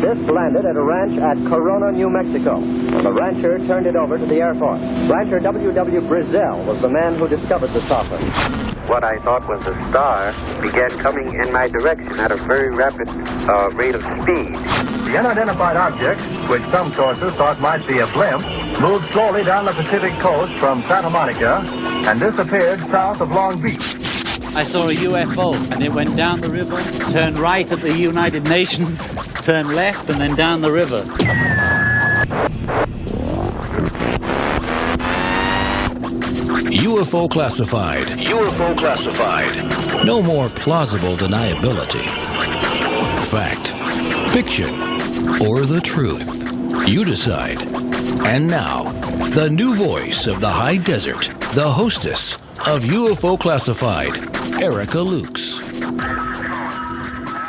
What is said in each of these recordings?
This landed at a ranch at Corona, New Mexico. The rancher turned it over to the Air Force. Rancher W.W. Brazil was the man who discovered the saucer. What I thought was a star began coming in my direction at a very rapid rate of speed. The unidentified object, which some sources thought might be a blimp, moved slowly down the Pacific coast from Santa Monica and disappeared south of Long Beach. I saw a UFO, and it went down the river, turned right at the United Nations, turned left, and then down the river. UFO Classified. UFO Classified. No more plausible deniability. Fact, fiction, or the truth. You decide. And now, the new voice of the high desert, the hostess of UFO Classified, Erica Lukes.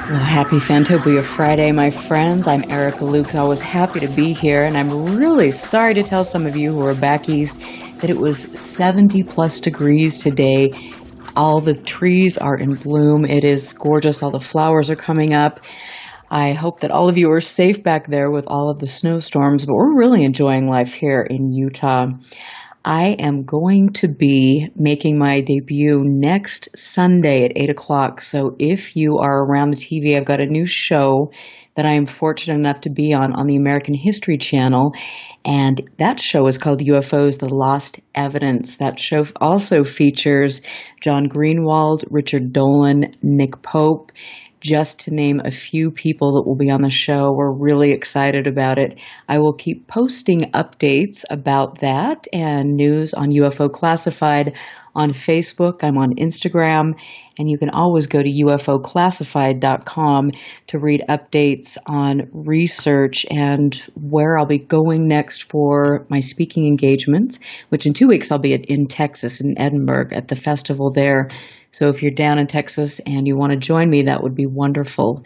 Well, happy Fantopia Friday, my friends. I'm Erica Lukes. Always happy to be here, and I'm really sorry to tell some of you who are back east that it was 70 plus degrees today. All the trees are in bloom. It is gorgeous. All the flowers are coming up. I hope that all of you are safe back there with all of the snowstorms, but we're really enjoying life here in Utah. I am going to be making my debut next Sunday at 8 o'clock. So if you are around the TV, I've got a new show that I am fortunate enough to be on the American History Channel. And that show is called UFOs, The Lost Evidence. That show also features John Greenwald, Richard Dolan, Nick Pope, just to name a few people that will be on the show. We're really excited about it. I will keep posting updates about that and news on UFO Classified on Facebook. I'm on Instagram, and you can always go to UFOclassified.com to read updates on research and where I'll be going next for my speaking engagements, which in 2 weeks I'll be in Texas, in Edinburgh, at the festival there. So if you're down in Texas and you want to join me, that would be wonderful.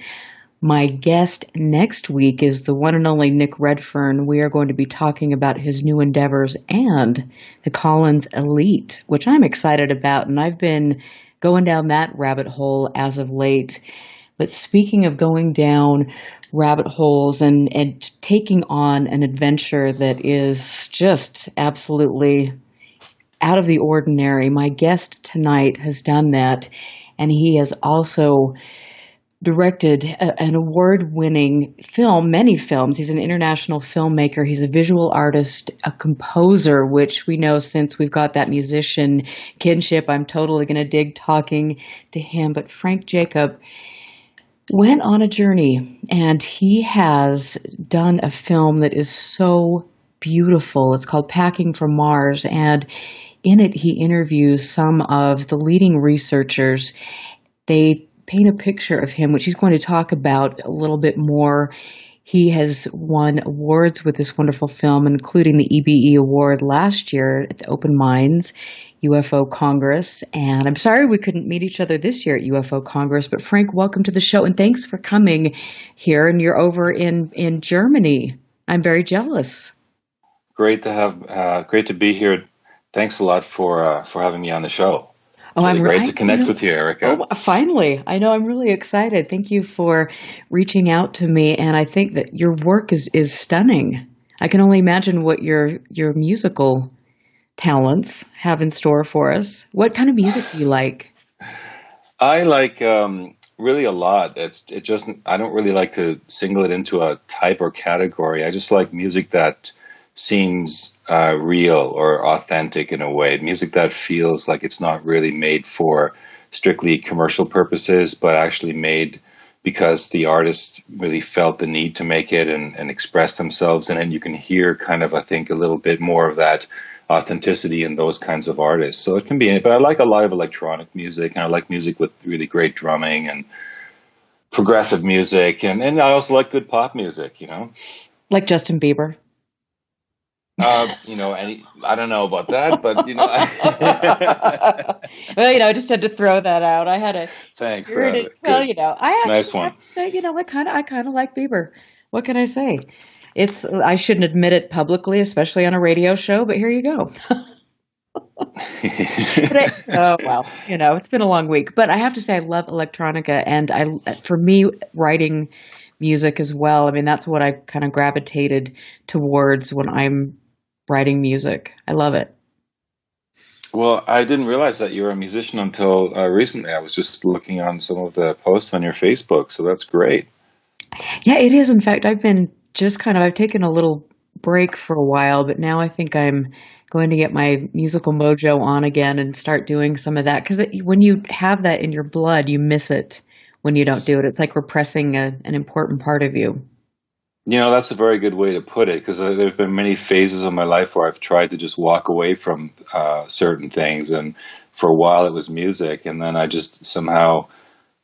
My guest next week is the one and only Nick Redfern. We are going to be talking about his new endeavors and the Collins Elite, which I'm excited about, and I've been going down that rabbit hole as of late. But speaking of going down rabbit holes and taking on an adventure that is just absolutely out of the ordinary, my guest tonight has done that, and he has also directed an award-winning film, many films. He's an international filmmaker. He's a visual artist, a composer, which we know since we've got that musician kinship. I'm totally going to dig talking to him. But Frank Jacob went on a journey, and he has done a film that is so beautiful. It's called Packing for Mars, and in it he interviews some of the leading researchers. They paint a picture of him, which he's going to talk about a little bit more. He has won awards with this wonderful film, including the EBE Award last year at the Open Minds UFO Congress. And I'm sorry we couldn't meet each other this year at UFO Congress, but Frank, welcome to the show, and thanks for coming here. And you're over in Germany. I'm very jealous. Great to be here. Thanks a lot for having me on the show. It's great to connect with you, Erica. Oh, finally. I know, I'm really excited. Thank you for reaching out to me, and I think that your work is stunning. I can only imagine what your musical talents have in store for us. What kind of music do you like? I like really a lot. I don't really like to single it into a type or category. I just like music that seems real or authentic in a way. Music that feels like it's not really made for strictly commercial purposes, but actually made because the artist really felt the need to make it and express themselves. And then you can hear kind of, I think, a little bit more of that authenticity in those kinds of artists. So it can be, but I like a lot of electronic music, and I like music with really great drumming and progressive music. And I also like good pop music, Like Justin Bieber. I don't know about that, but Well, I just had to throw that out. I had a thanks. I nice one. have to say, I kind of like Bieber. What can I say? I shouldn't admit it publicly, especially on a radio show, but here you go. It's been a long week, but I have to say I love electronica, and for me, writing music as well. I mean, that's what I kind of gravitated towards when I'm writing music. I love it. Well, I didn't realize that you were a musician until recently. I was just looking on some of the posts on your Facebook, so that's great. Yeah, it is. In fact, I've taken a little break for a while, but now I think I'm going to get my musical mojo on again and start doing some of that. Because when you have that in your blood, you miss it when you don't do it. It's like repressing an important part of you. You know, that's a very good way to put it, because there have been many phases of my life where I've tried to just walk away from certain things. And for a while it was music. And then I just somehow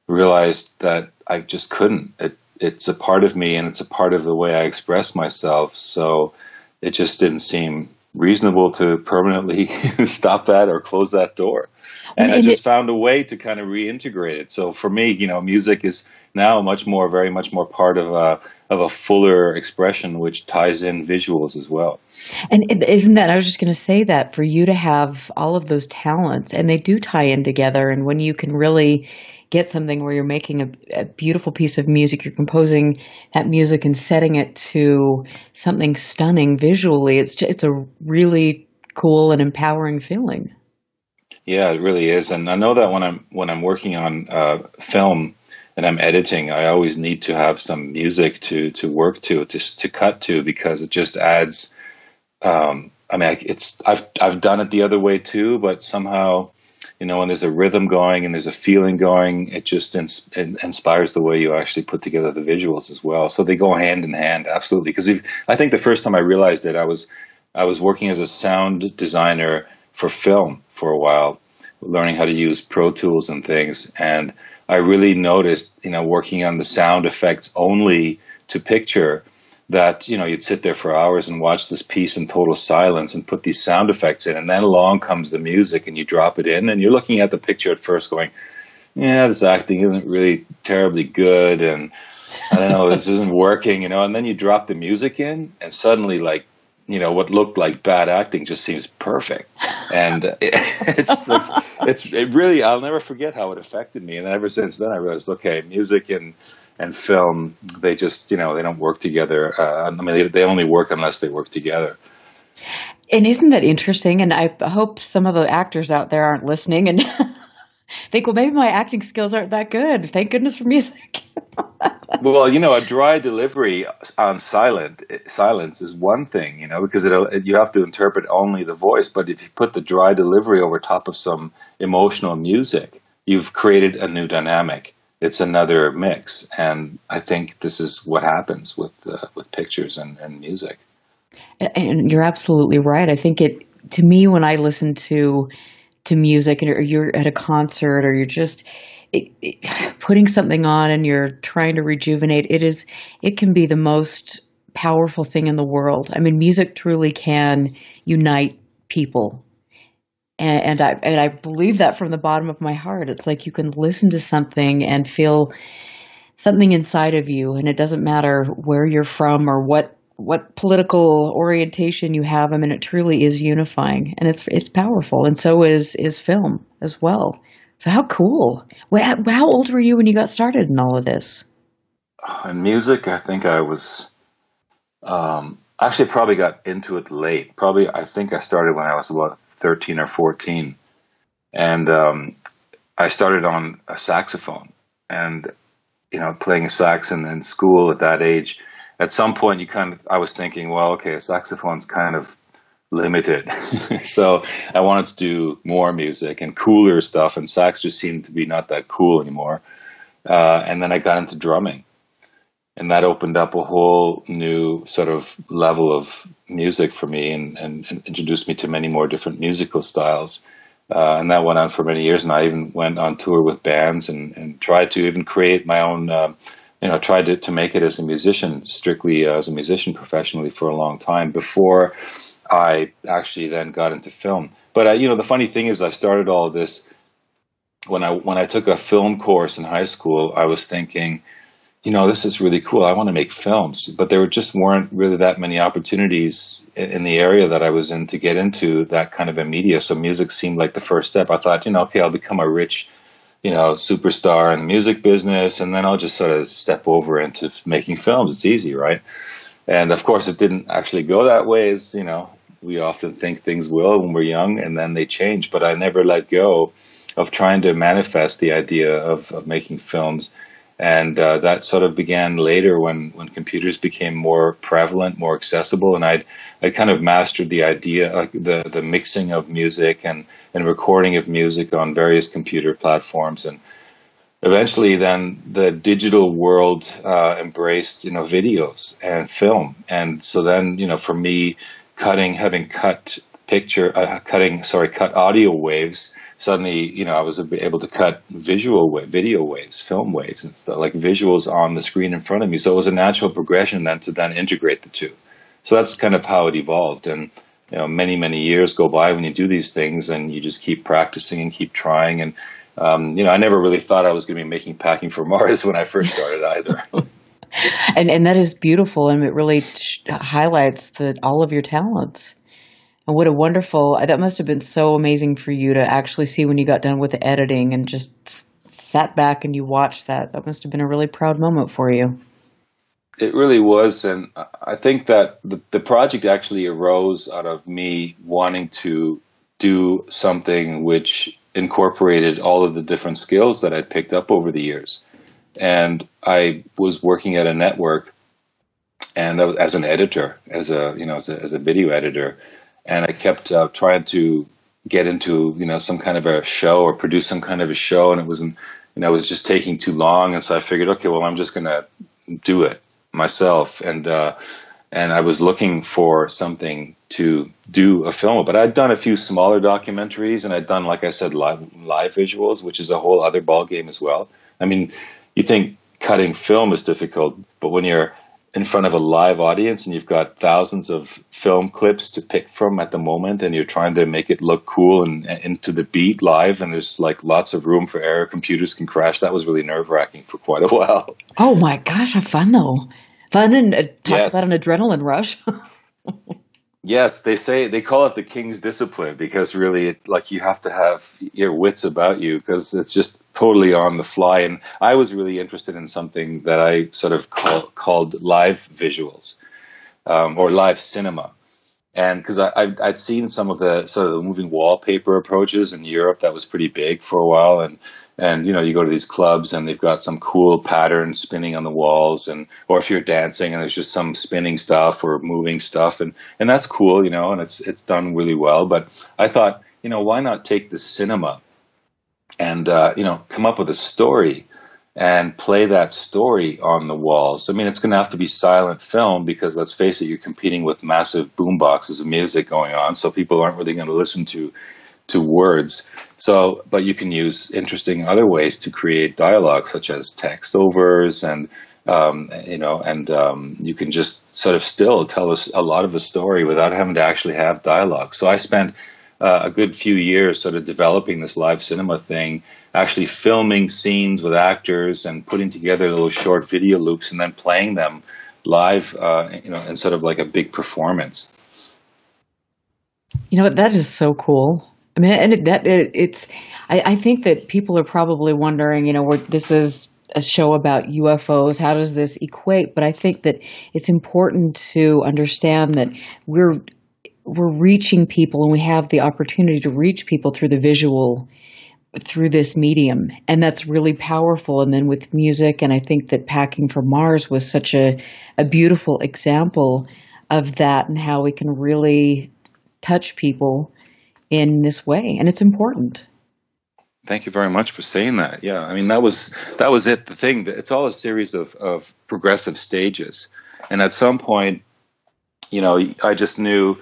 realized that I just couldn't. It's a part of me, and it's a part of the way I express myself. So it just didn't seem reasonable to permanently stop that or close that door. And I just found a way to kind of reintegrate it. So for me, you know, music is now very much more part of a fuller expression, which ties in visuals as well. And isn't that, I was just going to say that for you to have all of those talents, and they do tie in together. And when you can really get something where you're making a beautiful piece of music, you're composing that music and setting it to something stunning visually, it's a really cool and empowering feeling. Yeah, it really is. And I know that when I'm working on film and I'm editing, I always need to have some music to work to cut to, because it just adds. I've done it the other way too, but somehow, you know, when there's a rhythm going and there's a feeling going, it just inspires the way you actually put together the visuals as well. So they go hand in hand, absolutely. Because I think the first time I realized it, I was working as a sound designer for film for a while, learning how to use Pro Tools and things. And I really noticed, you know, working on the sound effects only to picture, that, you know, you'd sit there for hours and watch this piece in total silence and put these sound effects in. And then along comes the music and you drop it in, and you're looking at the picture at first going, yeah, this acting isn't really terribly good. And I don't know, this isn't working, you know, and then you drop the music in and suddenly, like, you know, what looked like bad acting just seems perfect. And it really, I'll never forget how it affected me. And ever since then I realized, okay, music and film, they just, you know, they don't work together. They only work unless they work together. And isn't that interesting? And I hope some of the actors out there aren't listening and think, well, maybe my acting skills aren't that good. Thank goodness for music. Well, you know, a dry delivery on silence is one thing, you know, because you have to interpret only the voice. But if you put the dry delivery over top of some emotional music, you've created a new dynamic. It's another mix. And I think this is what happens with pictures and music. And you're absolutely right. I think to me, when I listen to music, or you're at a concert, or you're just putting something on and you're trying to rejuvenate, it can be the most powerful thing in the world. I mean, music truly can unite people. And I believe that from the bottom of my heart. It's like you can listen to something and feel something inside of you, and it doesn't matter where you're from or what political orientation you have. I mean, it truly is unifying, and it's powerful. And so is film as well. So how cool. How old were you when you got started in all of this? In music, I think I was, actually probably got into it late. I think I started when I was about 13 or 14. And I started on a saxophone, and, you know, playing a sax in school at that age. At some point, I was thinking, well, okay, a saxophone's kind of limited. So I wanted to do more music and cooler stuff, and sax just seemed to be not that cool anymore. And then I got into drumming, and that opened up a whole new sort of level of music for me, and introduced me to many more different musical styles. And that went on for many years, and I even went on tour with bands and tried to even create my own, tried to make it as a musician, strictly as a musician professionally for a long time before I actually then got into film. But, the funny thing is I started all of this when I took a film course in high school. I was thinking, this is really cool. I want to make films. But there just weren't really that many opportunities in the area that I was in to get into that kind of a media. So music seemed like the first step. I thought, okay, I'll become a rich superstar in the music business, and then I'll just sort of step over into making films. It's easy, right? And of course, it didn't actually go that way. As we often think things will when we're young, and then they change. But I never let go of trying to manifest the idea of making films. And that sort of began later when computers became more prevalent, more accessible, and I kind of mastered the idea, like the mixing of music and recording of music on various computer platforms. And eventually then the digital world embraced videos and film. And so then for me, having cut audio waves, suddenly I was able to cut video waves, film waves, and stuff, like visuals on the screen in front of me. So it was a natural progression then to integrate the two. So that's kind of how it evolved. And many years go by when you do these things, and you just keep practicing and keep trying. And I never really thought I was going to be making Packing for Mars when I first started either. And that is beautiful, and it really highlights all of your talents. And what a wonderful, that must have been so amazing for you to actually see when you got done with the editing and just sat back and you watched that. That must have been a really proud moment for you. It really was. And I think that the project actually arose out of me wanting to do something which incorporated all of the different skills that I'd picked up over the years. And I was working at a network, and as an editor, as a video editor. And I kept trying to get into, some kind of a show or produce some kind of a show. And it wasn't, it was just taking too long. And so I figured, okay, well, I'm just going to do it myself. And I was looking for something to do a film. But I'd done a few smaller documentaries, and I'd done, like I said, live visuals, which is a whole other ballgame as well. I mean, you think cutting film is difficult, but when you're in front of a live audience and you've got thousands of film clips to pick from at the moment, and you're trying to make it look cool and into the beat live, and there's like lots of room for error, computers can crash. That was really nerve-wracking for quite a while. Oh my gosh, how fun though. Fun, and talk about an adrenaline rush. Yes, they call it the king's discipline, because really you have to have your wits about you, because it's just totally on the fly. And I was really interested in something that I sort of called live visuals, or live cinema. And because I'd seen some of the sort of the moving wallpaper approaches in Europe, that was pretty big for a while. And you go to these clubs and they've got some cool patterns spinning on the walls, or if you're dancing and there's just some spinning stuff or moving stuff, and that's cool, and it's done really well. But I thought, why not take the cinema and come up with a story and play that story on the walls. I mean, it's going to have to be silent film, because let's face it, you're competing with massive boom boxes of music going on, so people aren't really going to listen to words. So, but you can use interesting other ways to create dialogue, such as text overs, and you can just sort of still tell us a lot of the story without having to actually have dialogue. So I spent a good few years sort of developing this live cinema thing, actually filming scenes with actors and putting together little short video loops and then playing them live, in sort of like a big performance. That is so cool. I mean, and I think that people are probably wondering, this is a show about UFOs. How does this equate? But I think that it's important to understand that we're reaching people, and we have the opportunity to reach people through the visual, through this medium. And that's really powerful. And then with music, and I think that Packing for Mars was such a beautiful example of that, and how we can really touch people in this way. And it's important. Thank you very much for saying that. Yeah, I mean, that was it. The thing, it's all a series of progressive stages. And at some point, I just knew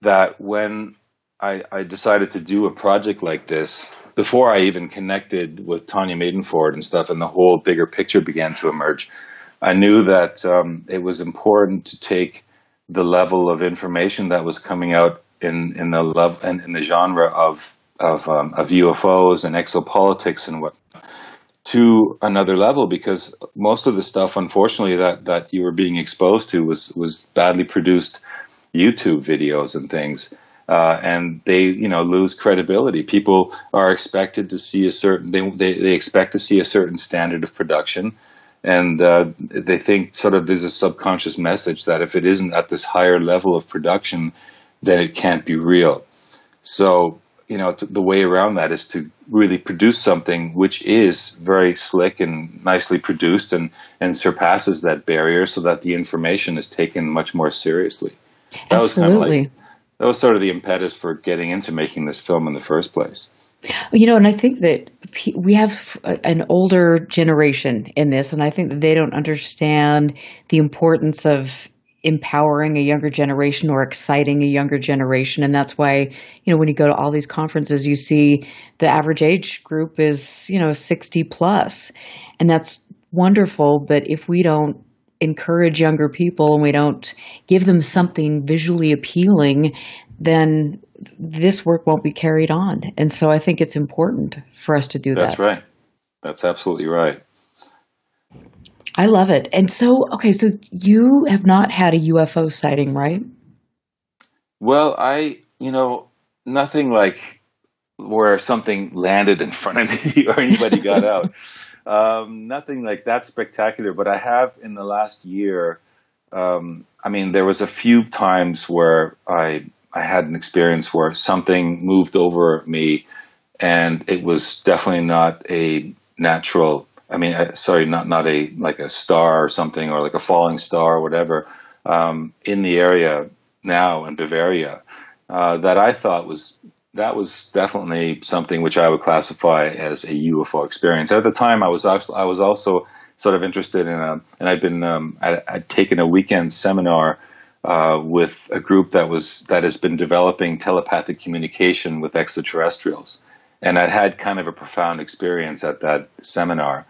that when I decided to do a project like this, before I even connected with Tanya Maidenford and stuff, and the whole bigger picture began to emerge, I knew that it was important to take the level of information that was coming out in the genre of UFOs and exopolitics and what to another level, because most of the stuff, unfortunately, that you were being exposed to was badly produced YouTube videos and things. and they, lose credibility. People are expected to see they expect to see a certain standard of production, and they think sort of there's a subconscious message that if it isn't at this higher level of production, then it can't be real. So, the way around that is to really produce something which is very slick and nicely produced and surpasses that barrier, so that the information is taken much more seriously. That Absolutely. That was sort of the impetus for getting into making this film in the first place. And I think that we have an older generation in this, and I think that they don't understand the importance of empowering a younger generation or exciting a younger generation. And that's why, when you go to all these conferences, you see the average age group is, 60 plus. And that's wonderful. But if we don't encourage younger people and we don't give them something visually appealing, then this work won't be carried on. And so I think it's important for us to do that. That's right. That's absolutely right. I love it. And so, okay, so you have not had a UFO sighting, right? Well, nothing like where something landed in front of me or anybody got out. Nothing like that spectacular. But I have in the last year, there was a few times where I had an experience where something moved over me, and it was definitely not a natural. Not like a star or something, or like a falling star or whatever, in the area now in Bavaria, that I thought was definitely something which I would classify as a UFO experience. At the time, I was also sort of interested in and I'd taken a weekend seminar with a group that has been developing telepathic communication with extraterrestrials, and I'd had kind of a profound experience at that seminar.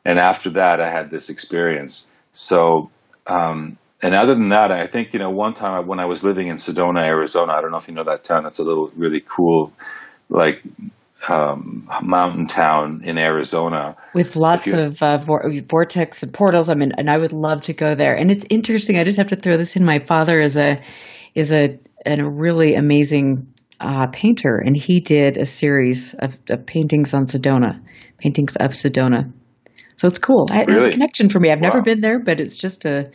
And after that, I had this experience. So, and other than that, I think, one time when I was living in Sedona, Arizona, I don't know if you know that town. That's a little really cool, mountain town in Arizona. With lots of vortex and portals. And I would love to go there. And it's interesting. I just have to throw this in. My father is a really amazing painter. And he did a series of paintings of Sedona. So it's cool. Really? It's a connection for me. I've never been there, but it's just it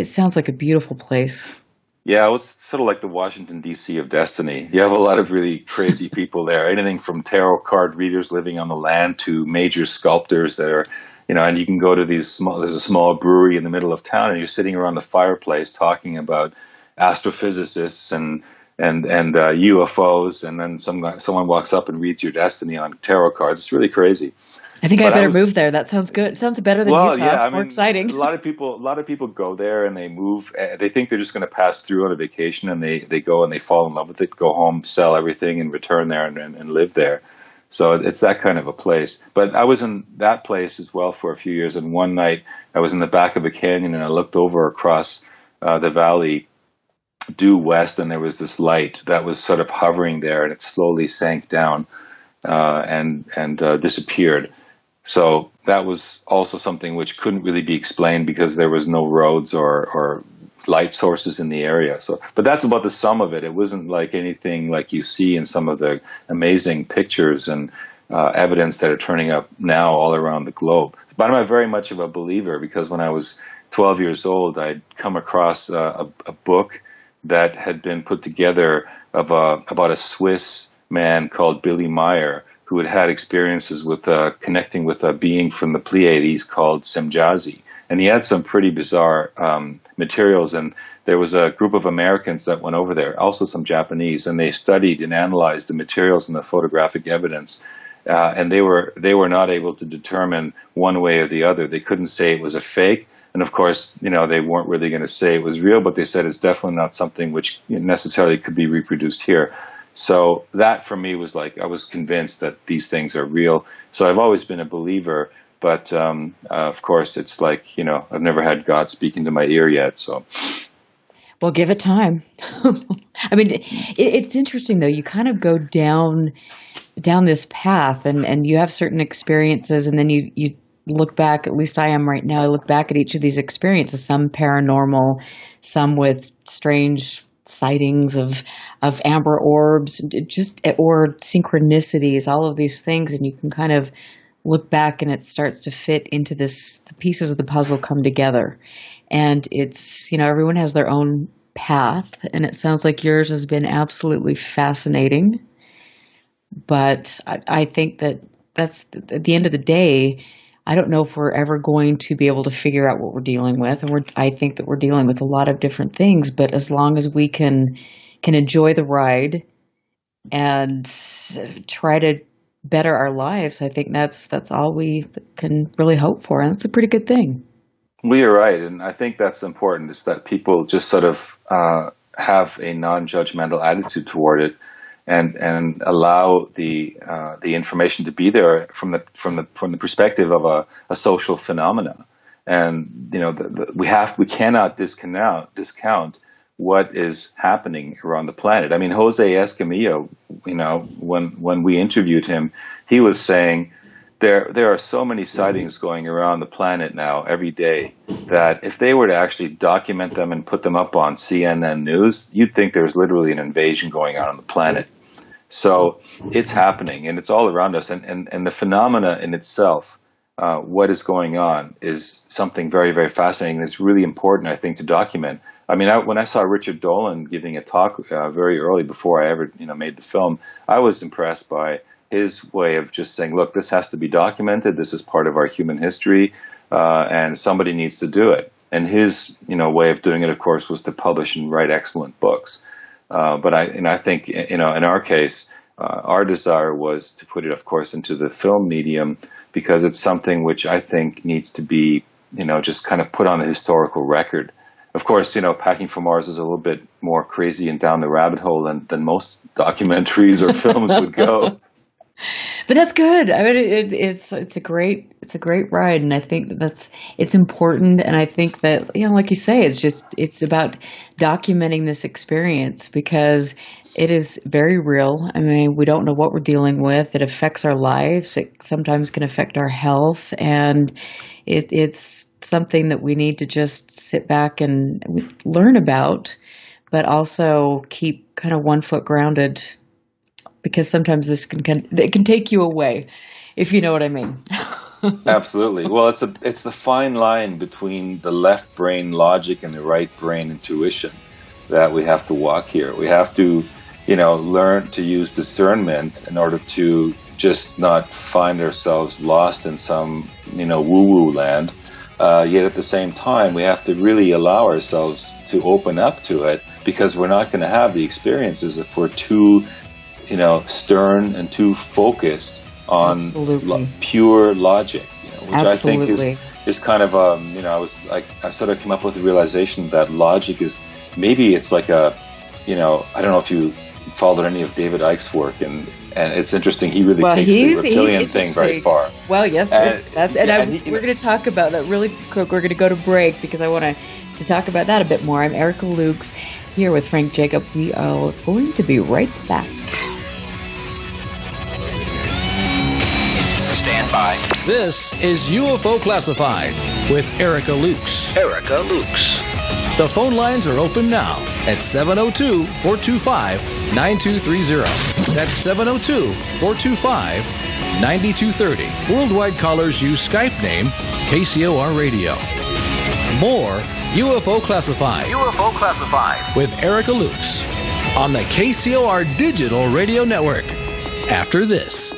sounds like a beautiful place. Yeah, well, it's sort of like the Washington, D.C. of destiny. You have a lot of really crazy people there. Anything from tarot card readers living on the land to major sculptors that are, and you can go to there's a small brewery in the middle of town, and you're sitting around the fireplace talking about astrophysicists and UFOs, and then someone walks up and reads your destiny on tarot cards. It's really crazy. I think I better move there. That sounds good. It sounds better than Utah. Yeah, more exciting. A lot of people go there and they move. They think they're just going to pass through on a vacation, and they go and they fall in love with it, go home, sell everything, and return there and live there. So it's that kind of a place. But I was in that place as well for a few years. And one night I was in the back of a canyon, and I looked over across the valley due west, and there was this light that was sort of hovering there, and it slowly sank down and disappeared. So that was also something which couldn't really be explained because there was no roads or light sources in the area. So, but that's about the sum of it. It wasn't like anything like you see in some of the amazing pictures and evidence that are turning up now all around the globe. But I'm very much of a believer, because when I was 12 years old, I'd come across a book that had been put together about a Swiss man called Billy Meyer, who had had experiences with connecting with a being from the Pleiades called Semjazi. And he had some pretty bizarre materials, and there was a group of Americans that went over there, also some Japanese, and they studied and analyzed the materials and the photographic evidence, and they were not able to determine one way or the other. They couldn't say it was a fake, and of course, they weren't really going to say it was real, but they said it's definitely not something which necessarily could be reproduced here. So that for me was like, I was convinced that these things are real. So I've always been a believer, but of course it's like, I've never had God speak into my ear yet. So, well, give it time. I mean, it's interesting though. You kind of go down this path, and you have certain experiences, and then you look back. At least I am right now. I look back at each of these experiences. Some paranormal, some with strange sightings of amber orbs, or synchronicities, all of these things, and you can kind of look back and it starts to fit into this. The pieces of the puzzle come together, and it's, everyone has their own path, and it sounds like yours has been absolutely fascinating. But I think that's at the end of the day, I don't know if we're ever going to be able to figure out what we're dealing with. And I think that we're dealing with a lot of different things, but as long as we can enjoy the ride and try to better our lives, I think that's all we can really hope for. And that's a pretty good thing. Well, you're right. And I think that's important, is that people just sort of have a non-judgmental attitude toward it. And allow the information to be there from the perspective of a social phenomena, and we cannot discount what is happening around the planet. I mean, Jose Escamillo, when we interviewed him, he was saying there are so many sightings going around the planet now every day that if they were to actually document them and put them up on CNN News, you'd think there's literally an invasion going on the planet. So it's happening, and it's all around us. And the phenomena in itself, what is going on, is something very, very fascinating. And it's really important, I think, to document. I mean, when I saw Richard Dolan giving a talk very early before I ever made the film, I was impressed by his way of just saying, look, this has to be documented. This is part of our human history, and somebody needs to do it. And his way of doing it, of course, was to publish and write excellent books. But I think, in our case, our desire was to put it, of course, into the film medium, because it's something which I think needs to be, just kind of put on the historical record. Of course, Packing for Mars is a little bit more crazy and down the rabbit hole than most documentaries or films would go. But that's good. I mean, it's a great ride, and I think it's important. And I think that, like you say, it's about documenting this experience, because it is very real. I mean, we don't know what we're dealing with. It affects our lives. It sometimes can affect our health, and it's something that we need to just sit back and learn about, but also keep kind of one foot grounded. Because sometimes it can take you away, if you know what I mean. Absolutely. Well, it's the fine line between the left brain logic and the right brain intuition that we have to walk here. We have to, learn to use discernment in order to just not find ourselves lost in some, woo-woo land. Yet at the same time, we have to really allow ourselves to open up to it, because we're not going to have the experiences if we're too stern and too focused on pure logic, which Absolutely. I think is kind of I sort of came up with the realization that logic is, maybe it's like a, I don't know if you followed any of David Icke's work, and it's interesting. He really takes the reptilian thing very far. Well, yes, we're going to talk about that really quick. We're going to go to break, because I want to talk about that a bit more. I'm Erica Lukes here with Frank Jacob. We are going to be right back. Stand by. This is UFO Classified with Erica Lukes. Erica Lukes. The phone lines are open now at 702-425-9230. That's 702-425-9230. Worldwide callers use Skype name KCOR Radio. More UFO Classified. UFO Classified with Erica Lukes on the KCOR Digital Radio Network. After this.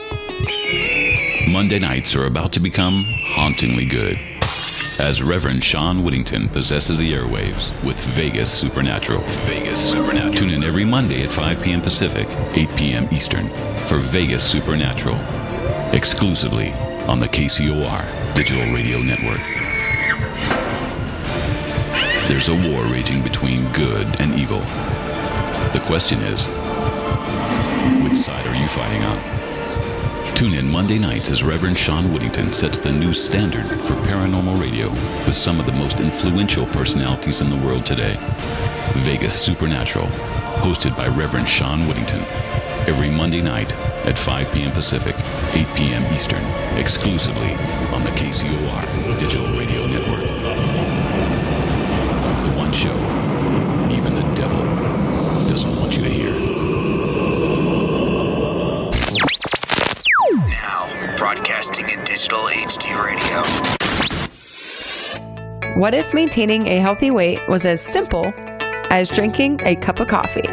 Monday nights are about to become hauntingly good, as Reverend Sean Whittington possesses the airwaves with Vegas Supernatural. Vegas Supernatural. Tune in every Monday at 5 p.m. Pacific, 8 p.m. Eastern for Vegas Supernatural, exclusively on the KCOR Digital Radio Network. There's a war raging between good and evil. The question is, which side are you fighting on? Tune in Monday nights as Reverend Sean Whittington sets the new standard for paranormal radio with some of the most influential personalities in the world today. Vegas Supernatural, hosted by Reverend Sean Whittington, every Monday night at 5 p.m. Pacific, 8 p.m. Eastern, exclusively on the KCOR Digital Radio Network. The one show even the devil What if maintaining a healthy weight was as simple as drinking a cup of coffee?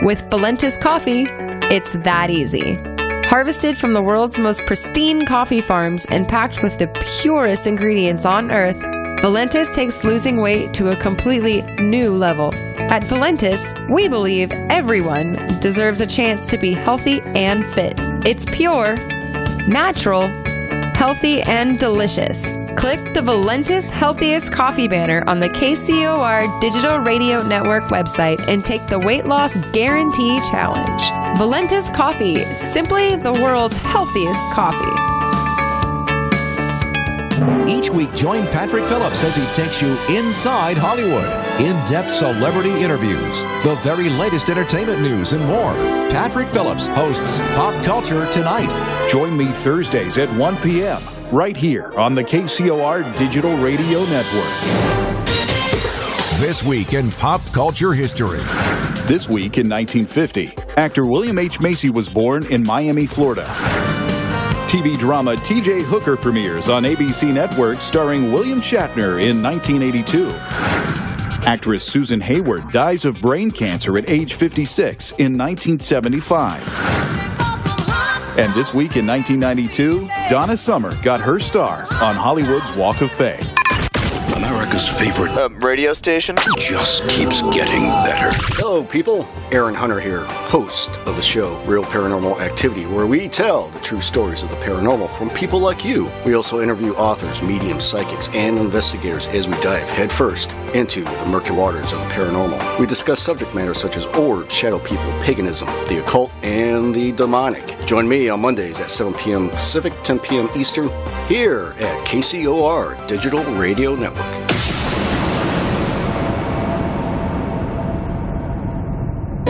With Valentis coffee, it's that easy. Harvested from the world's most pristine coffee farms and packed with the purest ingredients on earth, Valentis takes losing weight to a completely new level. At Valentis, we believe everyone deserves a chance to be healthy and fit. It's pure, natural, healthy, and delicious. Click the Valentis Healthiest Coffee banner on the KCOR Digital Radio Network website and take the Weight Loss Guarantee Challenge. Valentis Coffee, simply the world's healthiest coffee. Each week, join Patrick Phillips as he takes you inside Hollywood. In-depth celebrity interviews, the very latest entertainment news, and more. Patrick Phillips hosts Pop Culture Tonight. Join me Thursdays at 1 p.m. right here on the KCOR Digital Radio Network. This week in pop culture history. This week in 1950, actor William H. Macy was born in Miami, Florida. TV drama T.J. Hooker premieres on ABC Network starring William Shatner in 1982. Actress Susan Hayward dies of brain cancer at age 56 in 1975. And this week in 1992, Donna Summer got her star on Hollywood's Walk of Fame. America's favorite radio station just keeps getting better. Hello, people. Aaron Hunter here, host of the show Real Paranormal Activity, where we tell the true stories of the paranormal from people like you. We also interview authors, mediums, psychics, and investigators as we dive headfirst into the murky waters of the paranormal. We discuss subject matter such as orbs, shadow people, paganism, the occult, and the demonic. Join me on Mondays at 7 p.m. Pacific, 10 p.m. Eastern, here at KCOR Digital Radio Network.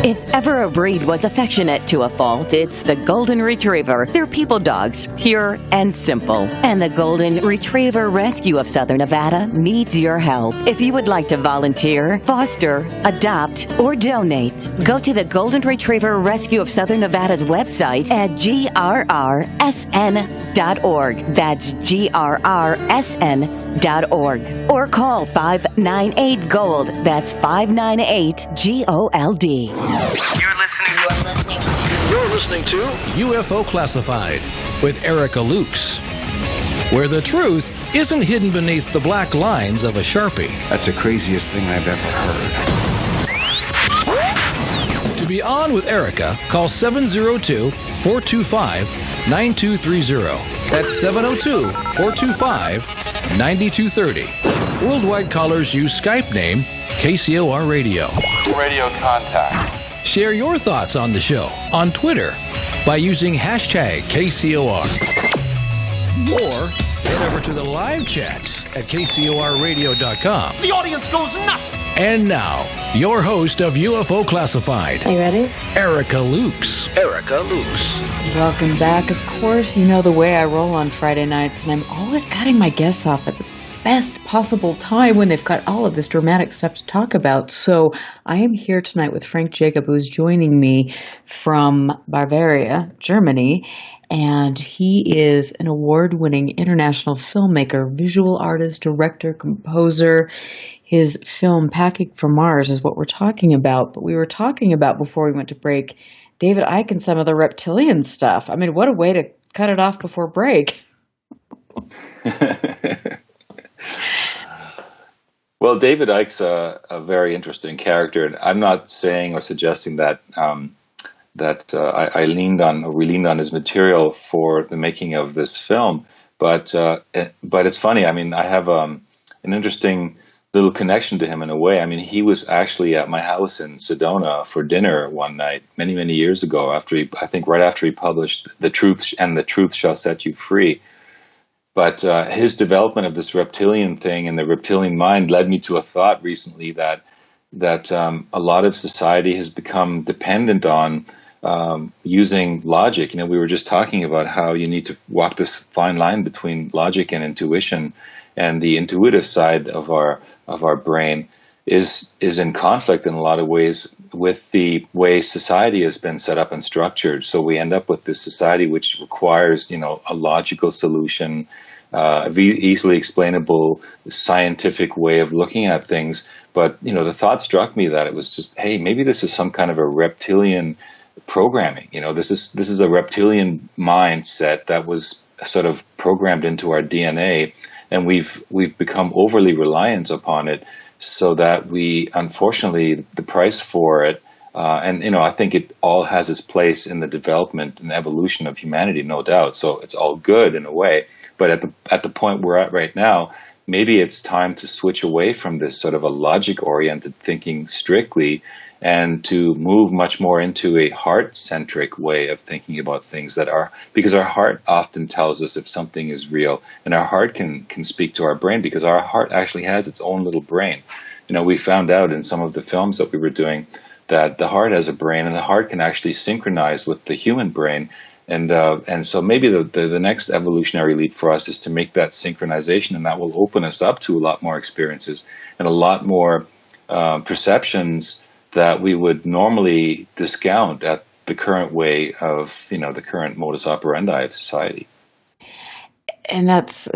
If ever a breed was affectionate to a fault, it's the Golden Retriever. They're people dogs, pure and simple. And the Golden Retriever Rescue of Southern Nevada needs your help. If you would like to volunteer, foster, adopt, or donate, go to the Golden Retriever Rescue of Southern Nevada's website at grrsn.org. That's grrsn.org. Or call 598-GOLD. That's 598-GOLD. You're listening to UFO Classified with Erica Lukes, where the truth isn't hidden beneath the black lines of a Sharpie. That's the craziest thing I've ever heard. To be on with Erica, call 702-425-9230. That's 702-425-9230. Worldwide callers use Skype name KCOR Radio. Radio contact. Share your thoughts on the show on Twitter by using hashtag KCOR. Or head over to the live chats at KCORradio.com. The audience goes nuts. And now, your host of UFO Classified. Are you ready? Erica Lukes. Erica Lukes. Welcome back. Of course, you know the way I roll on Friday nights, and I'm always cutting my guests off at the best possible time when they've got all of this dramatic stuff to talk about. So I am here tonight with Frank Jacob, who's joining me from Bavaria, Germany, and he is an award-winning international filmmaker, visual artist, director, composer. His film Packing for Mars is what we're talking about. But we were talking about, before we went to break, David Icke and some of the reptilian stuff. I mean, what a way to cut it off before break. Well, David Icke's a very interesting character, and I'm not saying or suggesting that we leaned on his material for the making of this film, but it's funny. I mean, I have an interesting little connection to him in a way. I mean, he was actually at my house in Sedona for dinner one night many years ago. Right after he published The Truth and the Truth Shall Set You Free. But his development of this reptilian thing and the reptilian mind led me to a thought recently that a lot of society has become dependent on using logic. You know, we were just talking about how you need to walk this fine line between logic and intuition, and the intuitive side of our brain is in conflict in a lot of ways with the way society has been set up and structured. So we end up with this society which requires, a logical solution, easily explainable scientific way of looking at things. But, the thought struck me that it was just, hey, maybe this is some kind of a reptilian programming. This is a reptilian mindset that was sort of programmed into our DNA, and we've become overly reliant upon it, so that we, unfortunately, the price for it, and I think it all has its place in the development and evolution of humanity, no doubt. So it's all good in a way, but at the point we're at right now, maybe it's time to switch away from this sort of a logic-oriented thinking strictly, and to move much more into a heart-centric way of thinking about things because our heart often tells us if something is real, and our heart can speak to our brain, because our heart actually has its own little brain. We found out in some of the films that we were doing that the heart has a brain, and the heart can actually synchronize with the human brain. And so maybe the next evolutionary leap for us is to make that synchronization, and that will open us up to a lot more experiences and a lot more perceptions that we would normally discount at the current way of, the current modus operandi of society. And that's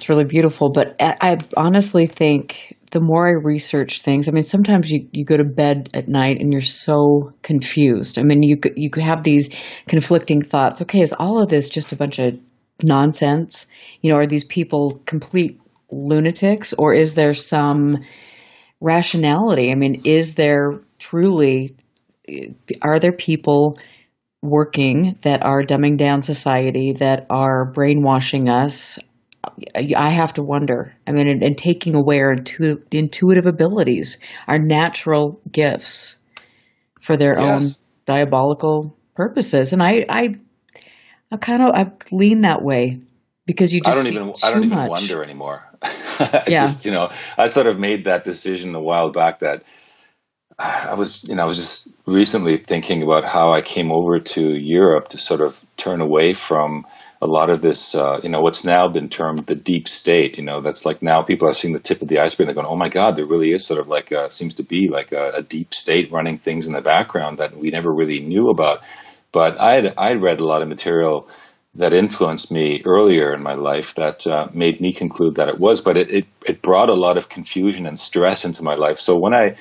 really beautiful. But I honestly think the more I research things, sometimes you go to bed at night and you're so confused. You could have these conflicting thoughts. Okay, is all of this just a bunch of nonsense? Are these people complete lunatics, or is there some rationality? Is there truly, are there people working that are dumbing down society, that are brainwashing us? I have to wonder. And taking away our intuitive abilities, our natural gifts for their own diabolical purposes. And I lean that way, because you just I don't even wonder anymore. I sort of made that decision a while back that I was just recently thinking about how I came over to Europe to sort of turn away from a lot of this, what's now been termed the deep state. That's like, now people are seeing the tip of the iceberg. They're going, oh my God, there really is sort of like seems to be like a deep state running things in the background that we never really knew about. But I read a lot of material that influenced me earlier in my life that made me conclude that it was. But it brought a lot of confusion and stress into my life. So when I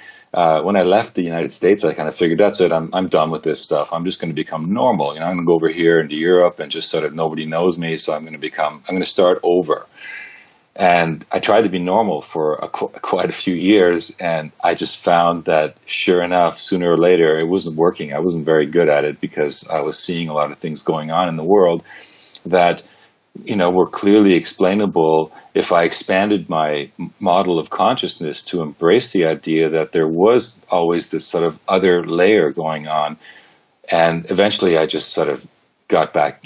left the United States, I kind of figured, that's it. I'm done with this stuff. I'm just going to become normal. I'm going to go over here into Europe and just sort of, nobody knows me, so I'm going to start over. And I tried to be normal for quite a few years, and I just found that, sure enough, sooner or later, it wasn't working. I wasn't very good at it, because I was seeing a lot of things going on in the world that were clearly explainable if I expanded my model of consciousness to embrace the idea that there was always this sort of other layer going on. And eventually I just sort of got back,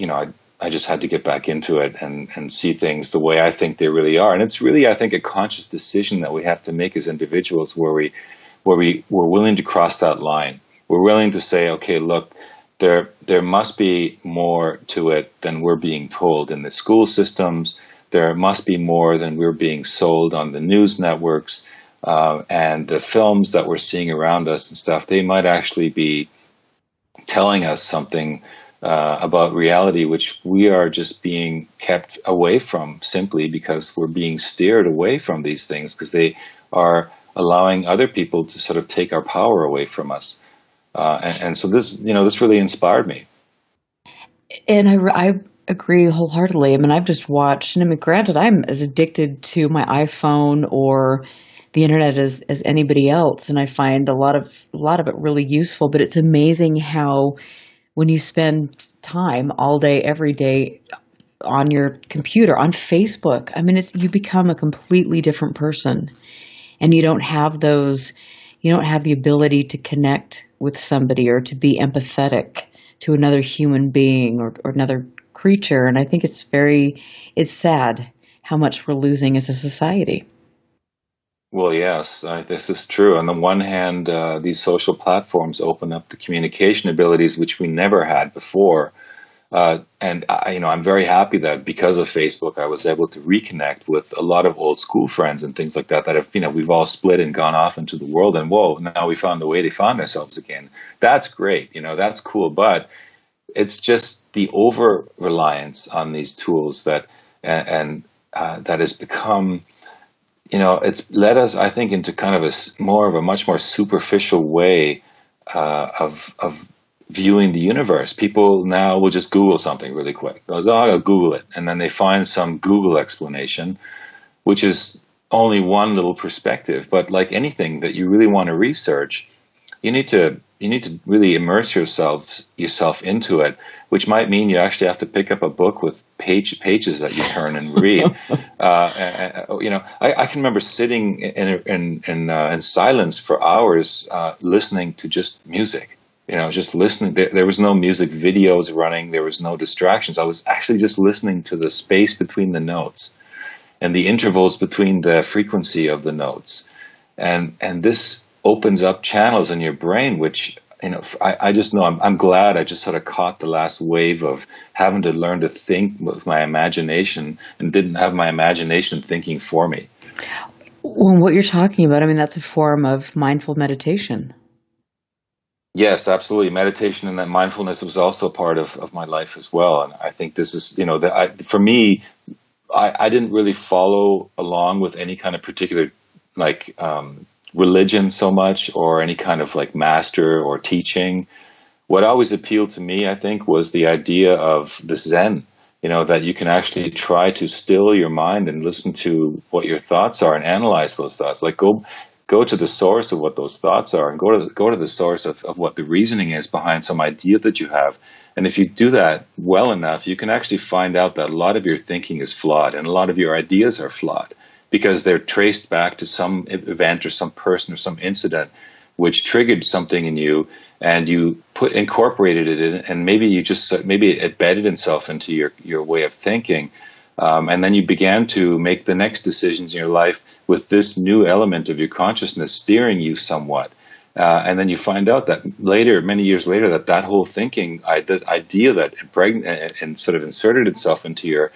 I just had to get back into it and see things the way I think they really are. And it's really, I think, a conscious decision that we have to make as individuals, where we're willing to cross that line. We're willing to say, okay, look, there must be more to it than we're being told in the school systems. There must be more than we're being sold on the news networks, and the films that we're seeing around us and stuff. They might actually be telling us something about reality, which we are just being kept away from, simply because we're being steered away from these things, because they are allowing other people to sort of take our power away from us. And so this really inspired me. And I agree wholeheartedly. I've just watched, granted, I'm as addicted to my iPhone or the internet as anybody else, and I find a lot of it really useful. But it's amazing how, when you spend time all day, every day on your computer, on Facebook, you become a completely different person, and you don't have the ability to connect with somebody or to be empathetic to another human being or another creature. And I think it's sad how much we're losing as a society. Well, yes, this is true. On the one hand, these social platforms open up the communication abilities which we never had before. And I'm very happy that because of Facebook, I was able to reconnect with a lot of old school friends and things like that have, we've all split and gone off into the world, and whoa, now we found a way to find ourselves again. That's great. That's cool. But it's just the over reliance on these tools that, and that has become, it's led us, I think, into kind of a much more superficial way of viewing the universe. People now will just Google something really quick. They'll go, I'll Google it, and then they find some Google explanation, which is only one little perspective. But like anything that you really want to research, you need to really immerse yourself into it, which might mean you actually have to pick up a book with pages that you turn and read. I can remember sitting in silence for hours, listening to just music. Just listening. There was no music videos running. There was no distractions. I was actually just listening to the space between the notes and the intervals between the frequency of the notes, and this opens up channels in your brain, which I just know. I'm glad I just sort of caught the last wave of having to learn to think with my imagination and didn't have my imagination thinking for me. Well, what you're talking about, that's a form of mindful meditation. Yes, absolutely. Meditation and that mindfulness was also part of my life as well. And I think this is, for me, I didn't really follow along with any kind of particular, religion so much, or any kind of master or teaching. What always appealed to me, I think, was the idea of the Zen, that you can actually try to still your mind and listen to what your thoughts are and analyze those thoughts. Go to the source of what those thoughts are, and go to the source of what the reasoning is behind some idea that you have. And if you do that well enough, you can actually find out that a lot of your thinking is flawed and a lot of your ideas are flawed because they're traced back to some event or some person or some incident which triggered something in you, and you incorporated it in, and maybe it embedded itself into your way of thinking. And then you began to make the next decisions in your life with this new element of your consciousness steering you somewhat. And then you find out that later, many years later, that whole thinking idea that and sort of inserted itself into your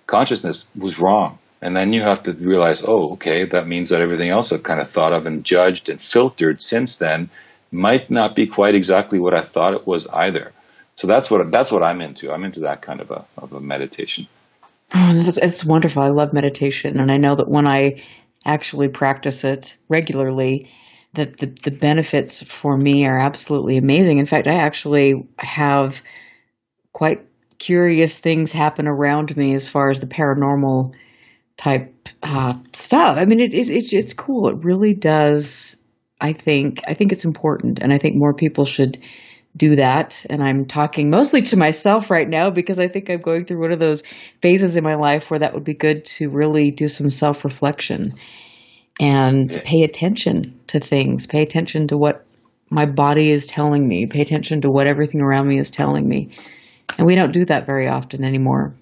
consciousness was wrong. And then you have to realize, oh, okay, that means that everything else I've kind of thought of and judged and filtered since then might not be quite exactly what I thought it was either. So that's what I'm into. I'm into that kind of a meditation. Oh, it's wonderful. I love meditation, and I know that when I actually practice it regularly, that the benefits for me are absolutely amazing. In fact, I actually have quite curious things happen around me as far as the paranormal type stuff. It's cool. It really does. I think it's important, and I think more people should do that. And I'm talking mostly to myself right now because I think I'm going through one of those phases in my life where that would be good to really do some self-reflection and pay attention to things, pay attention to what my body is telling me, pay attention to what everything around me is telling me. And we don't do that very often anymore.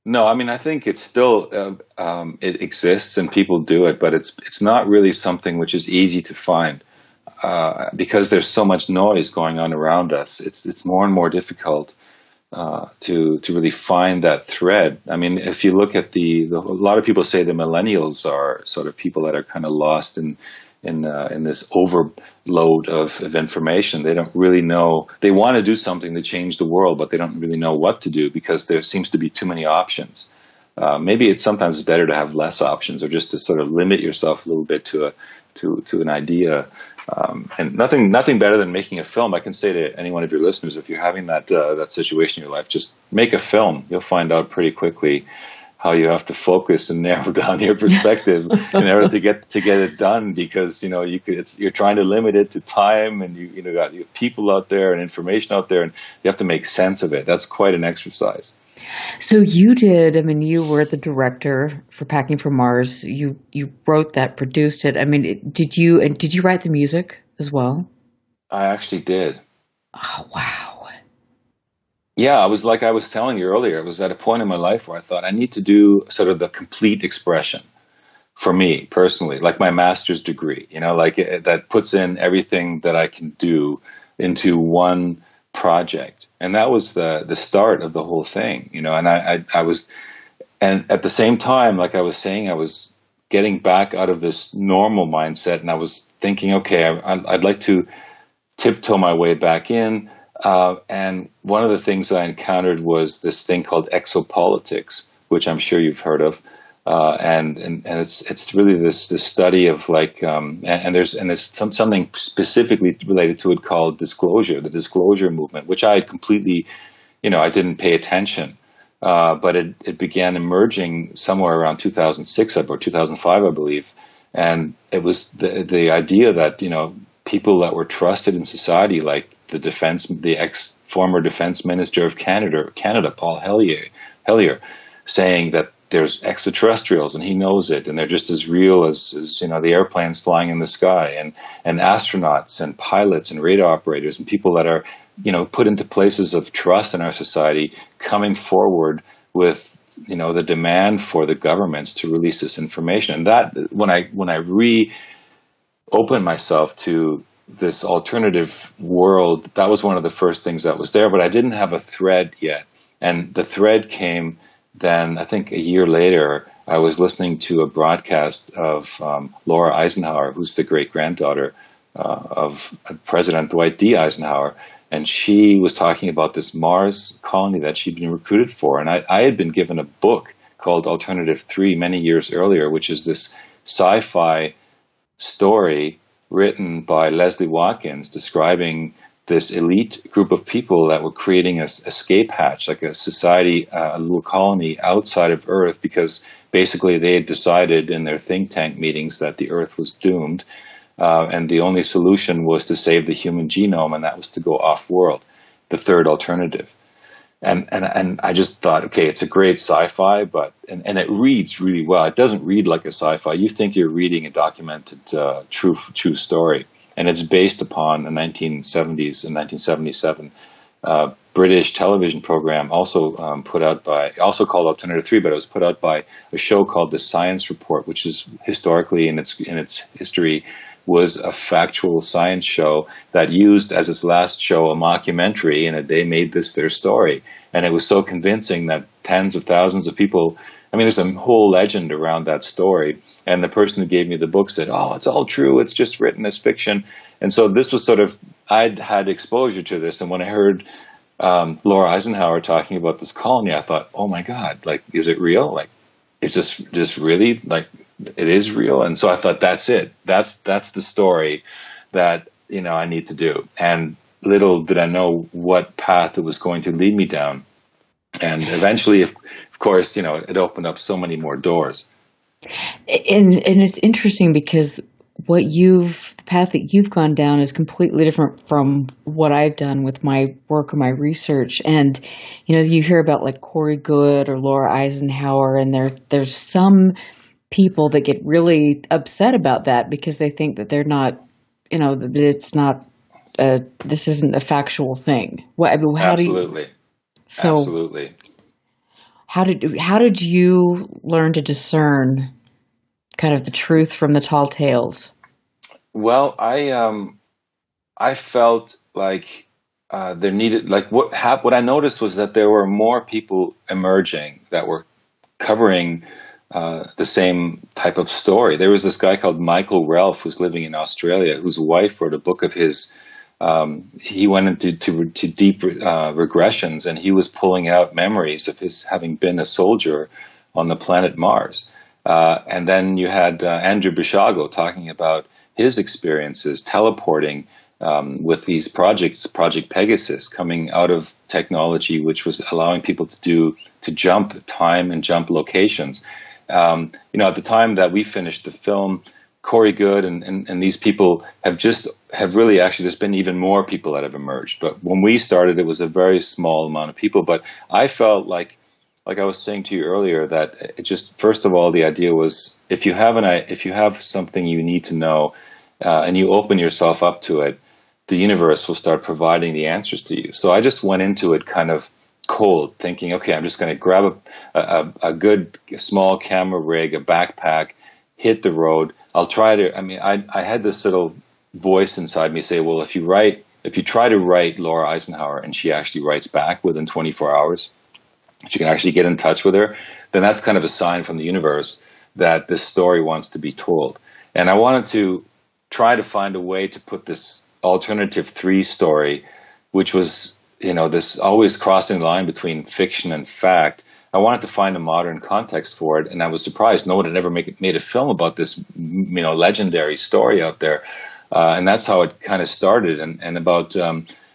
No, I think it's still, it exists and people do it, but it's not really something which is easy to find. Because there's so much noise going on around us, it's more and more difficult to really find that thread. If you look at a lot of people say the millennials are sort of people that are kind of lost in this overload of information. They don't really know. They want to do something to change the world, but they don't really know what to do because there seems to be too many options. Maybe it's sometimes better to have less options, or just to sort of limit yourself a little bit to an idea. And nothing better than making a film. I can say to any one of your listeners, if you're having that situation in your life, just make a film. You'll find out pretty quickly how you have to focus and narrow down your perspective in order to get it done. Because you're trying to limit it to time, and you got people out there and information out there, and you have to make sense of it. That's quite an exercise. So you did, you were the director for Packing for Mars. You wrote that, produced it. Did you write the music as well? I actually did. Oh, wow. Yeah, I was telling you earlier, it was at a point in my life where I thought I need to do sort of the complete expression for me personally, like my master's degree, that puts in everything that I can do into one project. And that was the start of the whole thing, and I was, and at the same time, like I was saying, I was getting back out of this normal mindset, and I was thinking, okay, I'd like to tiptoe my way back in. And one of the things that I encountered was this thing called exopolitics, which I'm sure you've heard of. And it's really this study of like and there's something specifically related to it called disclosure, the disclosure movement, which I had completely, I didn't pay attention, but it began emerging somewhere around 2006 or 2005, I believe, and it was the idea that people that were trusted in society, like the ex-former defense minister of Canada, Paul Hellyer, saying that there's extraterrestrials and he knows it, and they're just as real as the airplanes flying in the sky, and astronauts and pilots and radar operators and people that are put into places of trust in our society coming forward with the demand for the governments to release this information. And that when I reopened myself to this alternative world, that was one of the first things that was there, but I didn't have a thread yet. And the thread came then, I think a year later. I was listening to a broadcast of Laura Eisenhower, who's the great-granddaughter of President Dwight D. Eisenhower, and she was talking about this Mars colony that she'd been recruited for. And I had been given a book called Alternative 3 many years earlier, which is this sci-fi story written by Leslie Watkins describing this elite group of people that were creating an escape hatch, like a society, a little colony outside of Earth, because basically they had decided in their think tank meetings that the Earth was doomed, and the only solution was to save the human genome, and that was to go off-world, the third alternative. And I just thought, okay, it's a great sci-fi, and it reads really well. It doesn't read like a sci-fi. You think you're reading a documented true story. And it's based upon a 1970s and 1977 British television program, also also called Alternative 3, but it was put out by a show called The Science Report, which is historically in its history was a factual science show that used as its last show a mockumentary, and they made this their story. And it was so convincing that tens of thousands of people. I mean, there's a whole legend around that story. And the person who gave me the book said, oh, it's all true. It's just written as fiction. And so this was I'd had exposure to this. And when I heard Laura Eisenhower talking about this colony, I thought, oh, my God, like, is it real? Like, is this just really, like, it is real? And so I thought, that's it. That's the story that, I need to do. And little did I know what path it was going to lead me down. And eventually, of course, it opened up so many more doors. And it's interesting because the path that you've gone down is completely different from what I've done with my work or my research. And, you hear about like Corey Goode or Laura Eisenhower, and there's some people that get really upset about that because they think that they're not, that it's not, this isn't a factual thing. Absolutely. Absolutely. How did you learn to discern kind of the truth from the tall tales? Well, I felt like there needed, like what I noticed was that there were more people emerging that were covering the same type of story. There was this guy called Michael Relf who's living in Australia, whose wife wrote a book of his. He went into deep regressions, and he was pulling out memories of his having been a soldier on the planet Mars. And then you had Andrew Basiago talking about his experiences teleporting with these projects, Project Pegasus, coming out of technology which was allowing people to jump time and jump locations. At the time that we finished the film, Corey Goode and these people have really actually, there's been even more people that have emerged. But when we started, it was a very small amount of people. But I felt like I was saying to you earlier, that it just, first of all, the idea was if you have something you need to know and you open yourself up to it, the universe will start providing the answers to you. So I just went into it kind of cold, thinking, okay, I'm just going to grab a good small camera rig, a backpack, hit the road. I'll try to, I had this little voice inside me say, well, if you try to write Laura Eisenhower and she actually writes back within 24 hours, she can actually get in touch with her, then that's kind of a sign from the universe that this story wants to be told. And I wanted to try to find a way to put this Alternative 3 story, which was, this always crossing the line between fiction and fact. I wanted to find a modern context for it, and I was surprised no one had ever made a film about this, legendary story out there. And that's how it kind of started. And about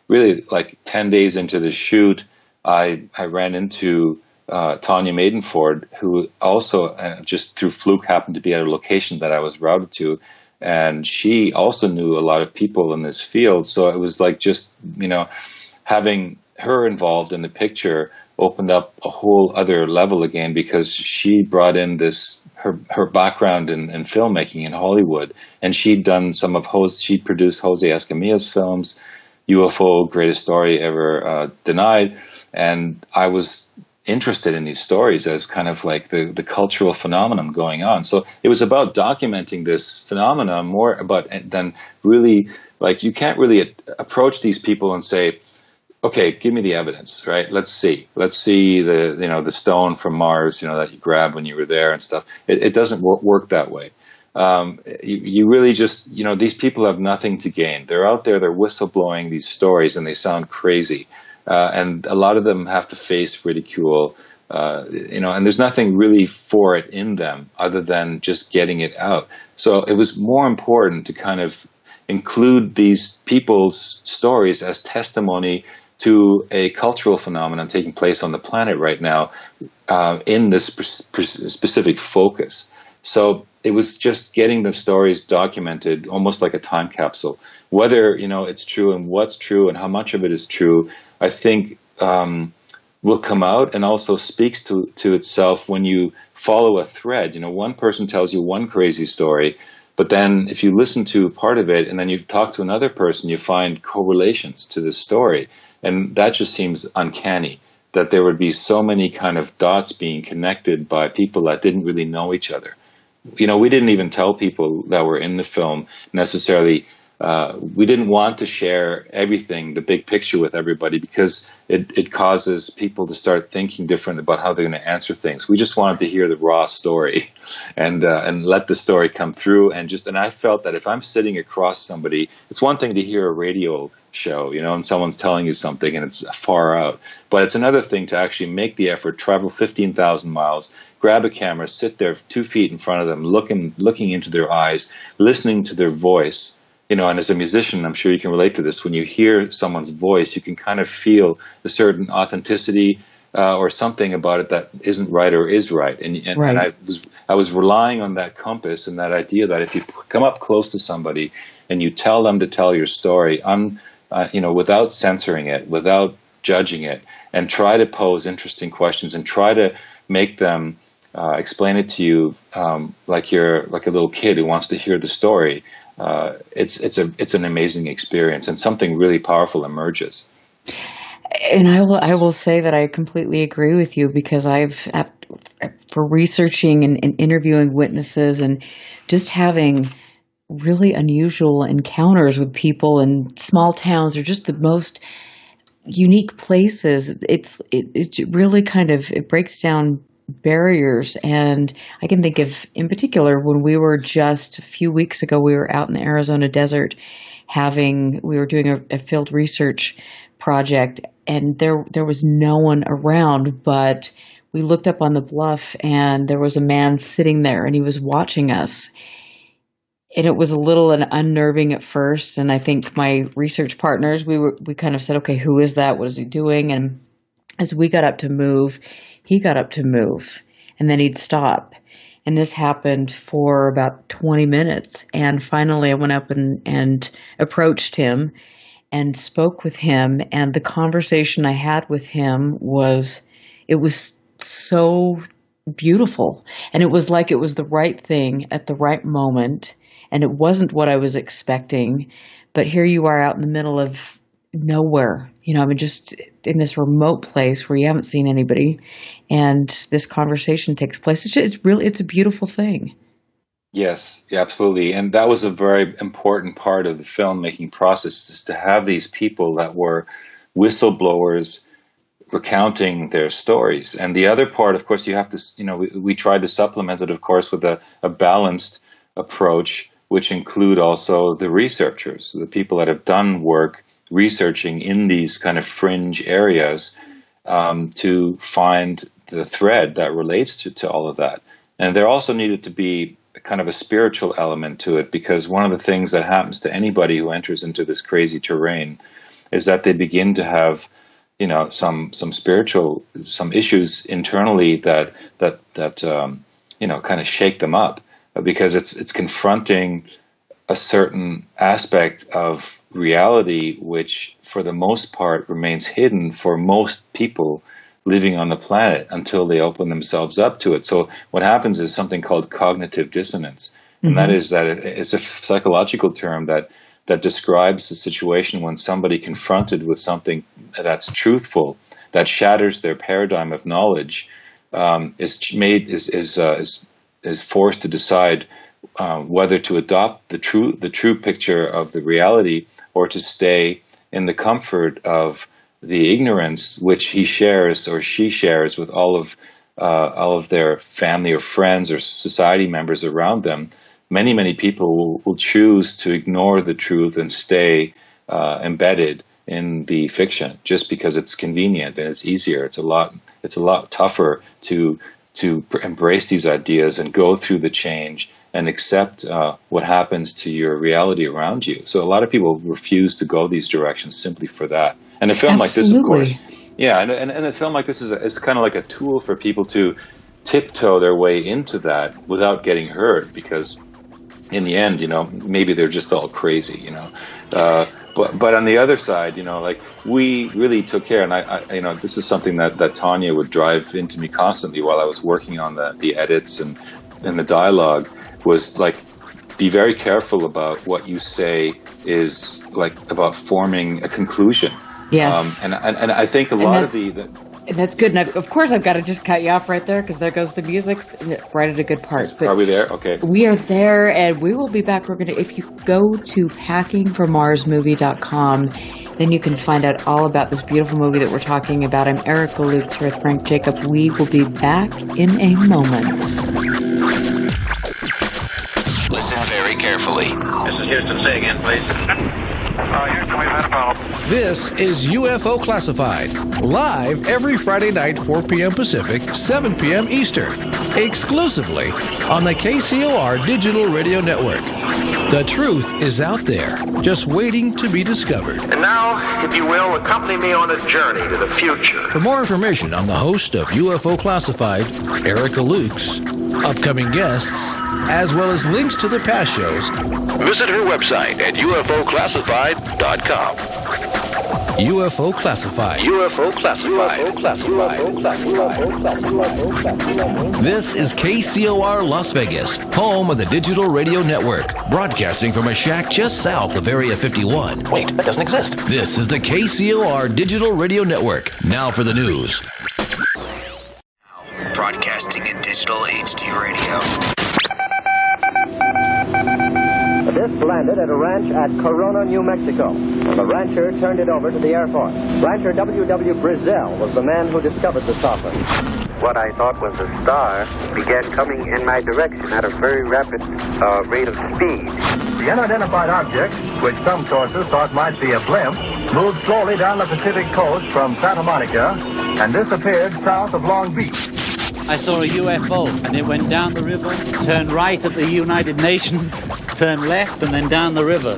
really like 10 days into the shoot, I ran into Tanya Maidenford, who also just through fluke happened to be at a location that I was routed to. And she also knew a lot of people in this field. So it was like just, having her involved in the picture opened up a whole other level again, because she brought in her background in filmmaking in Hollywood. And she'd done she'd produced Jose Escamilla's films, UFO, Greatest Story Ever Denied. And I was interested in these stories as kind of like the cultural phenomenon going on. So it was about documenting this phenomenon more than really, like, you can't really approach these people and say, okay, give me the evidence, right? Let's see the stone from Mars, that you grabbed when you were there and stuff. It doesn't work that way. You really just, these people have nothing to gain. They're out there, they're whistleblowing these stories, and they sound crazy. And a lot of them have to face ridicule, and there's nothing really for it in them other than just getting it out. So it was more important to kind of include these people's stories as testimony to a cultural phenomenon taking place on the planet right now, in this specific focus. So it was just getting the stories documented, almost like a time capsule. Whether it's true and what's true and how much of it is true, I think will come out, and also speaks to itself when you follow a thread. One person tells you one crazy story, but then if you listen to part of it and then you talk to another person, you find correlations to the story. And that just seems uncanny, that there would be so many kind of dots being connected by people that didn't really know each other. We didn't even tell people that were in the film necessarily. We didn't want to share everything, the big picture, with everybody, because it causes people to start thinking different about how they're going to answer things. We just wanted to hear the raw story and let the story come through. And I felt that if I'm sitting across somebody, it's one thing to hear a radio show, and someone's telling you something and it's far out. But it's another thing to actually make the effort, travel 15,000 miles, grab a camera, sit there 2 feet in front of them, looking into their eyes, listening to their voice. And as a musician, I'm sure you can relate to this. When you hear someone's voice, you can kind of feel a certain authenticity or something about it that isn't right or is right. And I was relying on that compass and that idea that if you come up close to somebody and you tell them to tell your story, without censoring it, without judging it, and try to pose interesting questions and try to make them explain it to you like you're like a little kid who wants to hear the story. It's an amazing experience, and something really powerful emerges. And I will say that I completely agree with you, because for researching and interviewing witnesses and just having really unusual encounters with people in small towns or just the most unique places, it really kind of, it breaks down barriers. And I can think of, in particular, when we were just a few weeks ago, we were out in the Arizona desert we were doing a field research project, and there was no one around, but we looked up on the bluff and there was a man sitting there and he was watching us. And it was a little unnerving at first. And I think my research partners, we kind of said, okay, who is that? What is he doing? And as we got up to move, he got up to move, and then he'd stop. And this happened for about 20 minutes. And finally I went up and approached him and spoke with him. And the conversation I had with him was so beautiful. And it was like it was the right thing at the right moment. And it wasn't what I was expecting. But here you are out in the middle of nowhere, just in this remote place where you haven't seen anybody. And this conversation takes place. It's a beautiful thing. Yes, yeah, absolutely. And that was a very important part of the filmmaking process, is to have these people that were whistleblowers recounting their stories. And the other part, of course, you have to, we tried to supplement it, of course, with a balanced approach, which include also the researchers, the people that have done work researching in these kind of fringe areas, to find the thread that relates to all of that. And there also needed to be kind of a spiritual element to it, because one of the things that happens to anybody who enters into this crazy terrain is that they begin to have, you know, some spiritual, some issues internally that you know, kind of shake them up, because it's confronting a certain aspect of reality which for the most part remains hidden for most people living on the planet until they open themselves up to it. So what happens is something called cognitive dissonance. And that is that it's a psychological term that describes the situation when somebody confronted with something that's truthful, that shatters their paradigm of knowledge, is forced to decide whether to adopt the true picture of the reality, or to stay in the comfort of the ignorance which he shares or she shares with all of their family or friends or society members around them. Many people will choose to ignore the truth and stay embedded in the fiction just because it's convenient and it's easier. It's a lot tougher to embrace these ideas and go through the change and accept what happens to your reality around you. So a lot of people refuse to go these directions simply for that. And a film like this, of course, and a film like this is kind of like a tool for people to tiptoe their way into that without getting hurt, because in the end, you know, maybe they're just all crazy, you know. But on the other side, you know, like, we really took care, and I you know, this is something that Tanya would drive into me constantly while I was working on the edits and the dialogue, was like, be very careful about what you say is like about forming a conclusion. Yes. And I think a lot of and that's good. And of course, I've got to just cut you off right there, because there goes the music right at a good part. Are we there? Okay. We are there, and we will be back. If you go to packingformarsmovie.com, then you can find out all about this beautiful movie that we're talking about. I'm Erica Lukes here with Frank Jacob. We will be back in a moment. Listen very carefully. This is Houston. Say again, please. Houston, we've had a problem. This is UFO Classified, live every Friday night, 4 p.m. Pacific, 7 p.m. Eastern, exclusively on the KCOR Digital Radio Network. The truth is out there, just waiting to be discovered. And now, if you will, accompany me on a journey to the future. For more information on the host of UFO Classified, Erica Lukes, upcoming guests, as well as links to the past shows, visit her website at UFOclassified.com. UFO Classified. UFO Classified. This is KCOR Las Vegas, home of the Digital Radio Network, broadcasting from a shack just south of Area 51. Wait, that doesn't exist. This is the KCOR Digital Radio Network. Now for the news. Broadcasting in digital HD radio. The disc landed at a ranch at Corona, New Mexico. The rancher turned it over to the Air Force. Rancher W.W. Brazil was the man who discovered the saucer. What I thought was a star began coming in my direction at a very rapid rate of speed. The unidentified object, which some sources thought might be a blimp, moved slowly down the Pacific coast from Santa Monica and disappeared south of Long Beach. I saw a UFO, and it went down the river, turned right at the United Nations, turned left, and then down the river.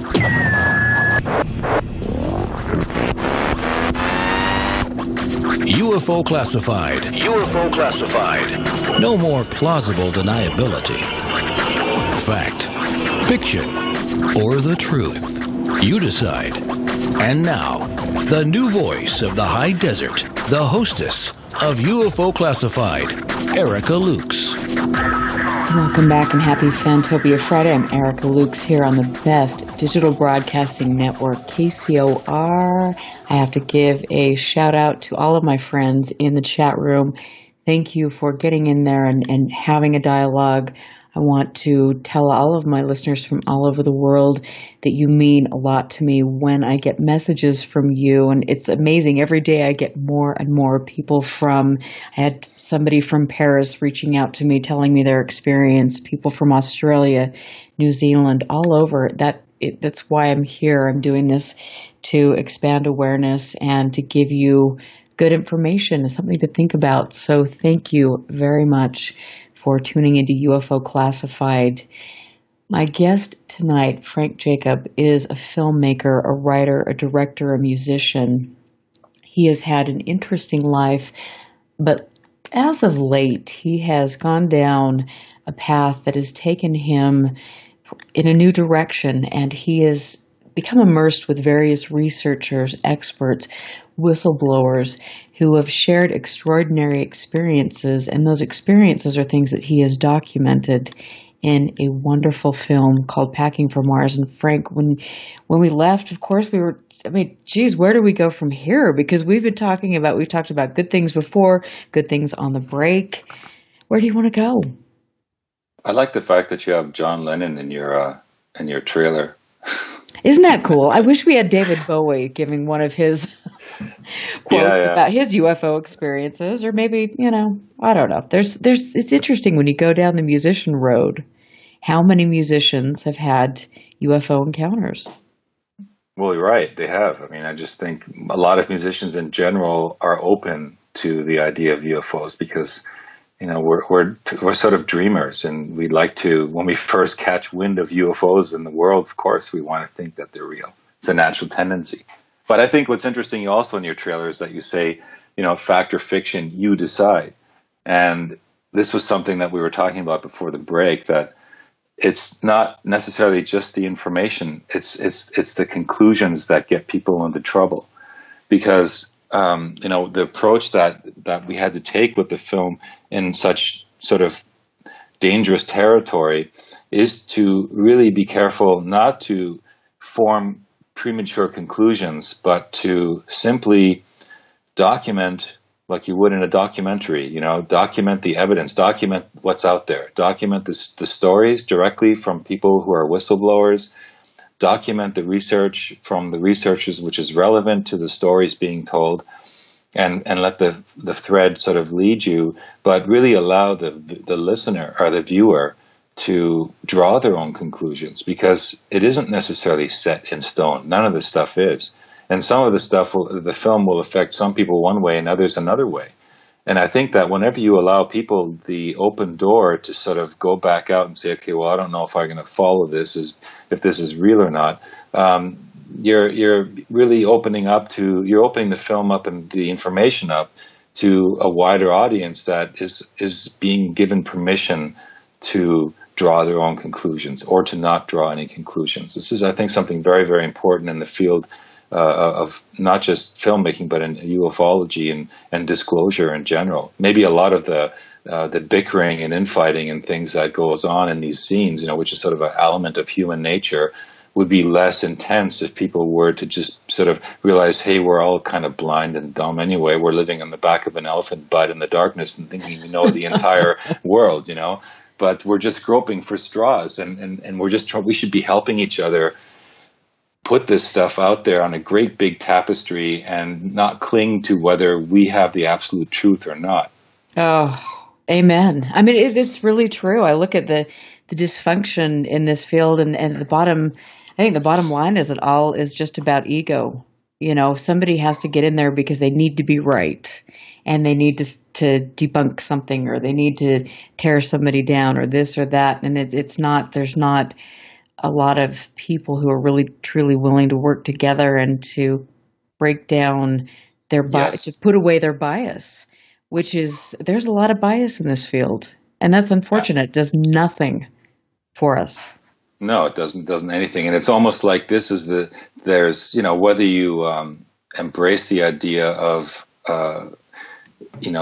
UFO Classified. UFO Classified. No more plausible deniability. Fact, fiction, or the truth. You decide. And now, the new voice of the high desert, the hostess of UFO Classified, Erica Lukes. Welcome back and happy Fantopia Friday. I'm Erica Lukes here on the best digital broadcasting network, KCOR. I have to give a shout out to all of my friends in the chat room. Thank you for getting in there and having a dialogue. I want to tell all of my listeners from all over the world that you mean a lot to me when I get messages from you. And it's amazing. Every day I get more and more people I had somebody from Paris reaching out to me, telling me their experience, people from Australia, New Zealand, all over. That's why I'm here. I'm doing this to expand awareness and to give you good information and something to think about. So thank you very much for tuning into UFO Classified. My guest tonight, Frank Jacob, is a filmmaker, a writer, a director, a musician. He has had an interesting life, but as of late, he has gone down a path that has taken him in a new direction, and he has become immersed with various researchers, experts, whistleblowers who have shared extraordinary experiences, and those experiences are things that he has documented in a wonderful film called Packing for Mars. And Frank, when we left, of course, geez, where do we go from here? Because we've talked about good things before, good things on the break. Where do you want to go? I like the fact that you have John Lennon in your trailer. Isn't that cool? I wish we had David Bowie giving one of his quotes about his UFO experiences, or maybe, I don't know. It's interesting when you go down the musician road, how many musicians have had UFO encounters. Well, you're right. They have. I just think a lot of musicians in general are open to the idea of UFOs because, we're sort of dreamers, and we like to, when we first catch wind of UFOs in the world, of course, we want to think that they're real. It's a natural tendency. But I think what's interesting also in your trailer is that you say, fact or fiction, you decide. And this was something that we were talking about before the break, that it's not necessarily just the information. It's the conclusions that get people into trouble. Because, the approach that we had to take with the film in such sort of dangerous territory is to really be careful not to form premature conclusions, but to simply document like you would in a documentary, document the evidence, document what's out there, document the stories directly from people who are whistleblowers, document the research from the researchers which is relevant to the stories being told, and let the thread sort of lead you, but really allow the listener or the viewer to draw their own conclusions, because it isn't necessarily set in stone. None of this stuff is. And some of the stuff, the film will affect some people one way and others another way. And I think that whenever you allow people the open door to sort of go back out and say, okay, well, I don't know if I'm going to follow this, if this is real or not, you're really opening the film up and the information up to a wider audience that is being given permission to draw their own conclusions or to not draw any conclusions. This is, I think, something very, very important in the field of not just filmmaking, but in ufology and disclosure in general. Maybe a lot of the bickering and infighting and things that goes on in these scenes, which is sort of an element of human nature, would be less intense if people were to just sort of realize, hey, we're all kind of blind and dumb anyway. We're living on the back of an elephant butt in the darkness and thinking we know the entire world, But we're just groping for straws, and we should be helping each other put this stuff out there on a great big tapestry and not cling to whether we have the absolute truth or not. Oh, amen. It's really true. I look at the dysfunction in this field, and I think the bottom line is it all is just about ego. Somebody has to get in there because they need to be right, and they need to debunk something, or they need to tear somebody down, or this or that. And there's not a lot of people who are really truly willing to work together and to break down their bias, to put away their bias, there's a lot of bias in this field, and that's unfortunate. It does nothing for us. No, it doesn't anything. And it's almost like there's whether you embrace the idea of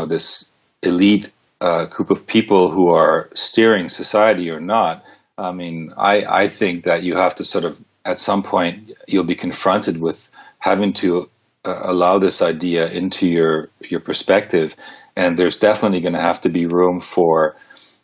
this elite group of people who are steering society or not. I think that you have to sort of, at some point, you'll be confronted with having to allow this idea into your perspective. And there's definitely going to have to be room for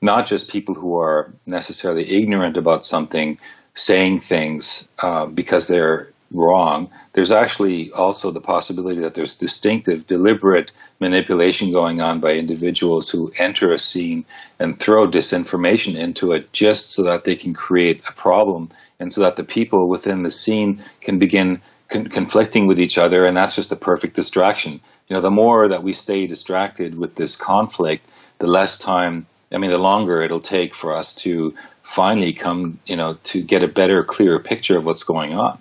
not just people who are necessarily ignorant about something saying things because they're wrong. There's actually also the possibility that there's distinctive, deliberate manipulation going on by individuals who enter a scene and throw disinformation into it just so that they can create a problem, and so that the people within the scene can begin conflicting with each other, and that's just a perfect distraction. The more that we stay distracted with this conflict, the less time, the longer it'll take for us to finally come, to get a better, clearer picture of what's going on.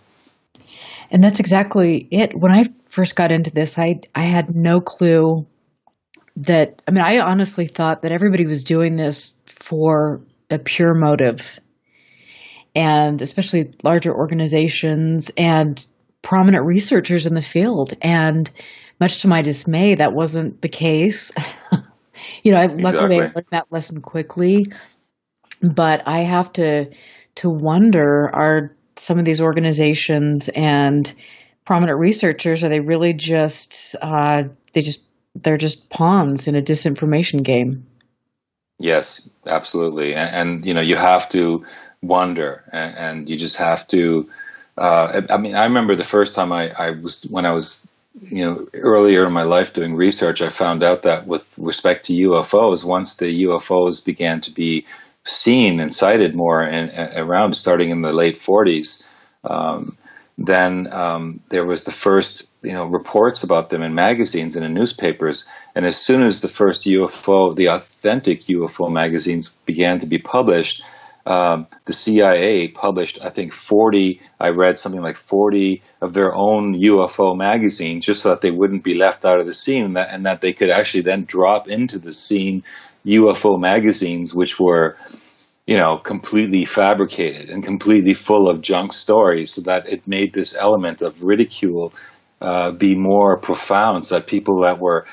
And that's exactly it. When I first got into this, I had no clue that, I honestly thought that everybody was doing this for a pure motive, and especially larger organizations and prominent researchers in the field. And much to my dismay, that wasn't the case. Luckily I learned that lesson quickly. But I have to wonder, are some of these organizations and prominent researchers, are they really just they're just pawns in a disinformation game? Yes, absolutely. And you have to wonder, and you just have to. I remember the first time when I was earlier in my life doing research, I found out that with respect to UFOs, once the UFOs began to be seen and cited more around starting in the late 40s, then there was the first reports about them in magazines and in newspapers. And as soon as the first the authentic UFO magazines began to be published, the CIA published, I think, 40 of their own UFO magazines, just so that they wouldn't be left out of the scene, and that they could actually then drop into the scene UFO magazines, which were, completely fabricated and completely full of junk stories, so that it made this element of ridicule be more profound, so that people that were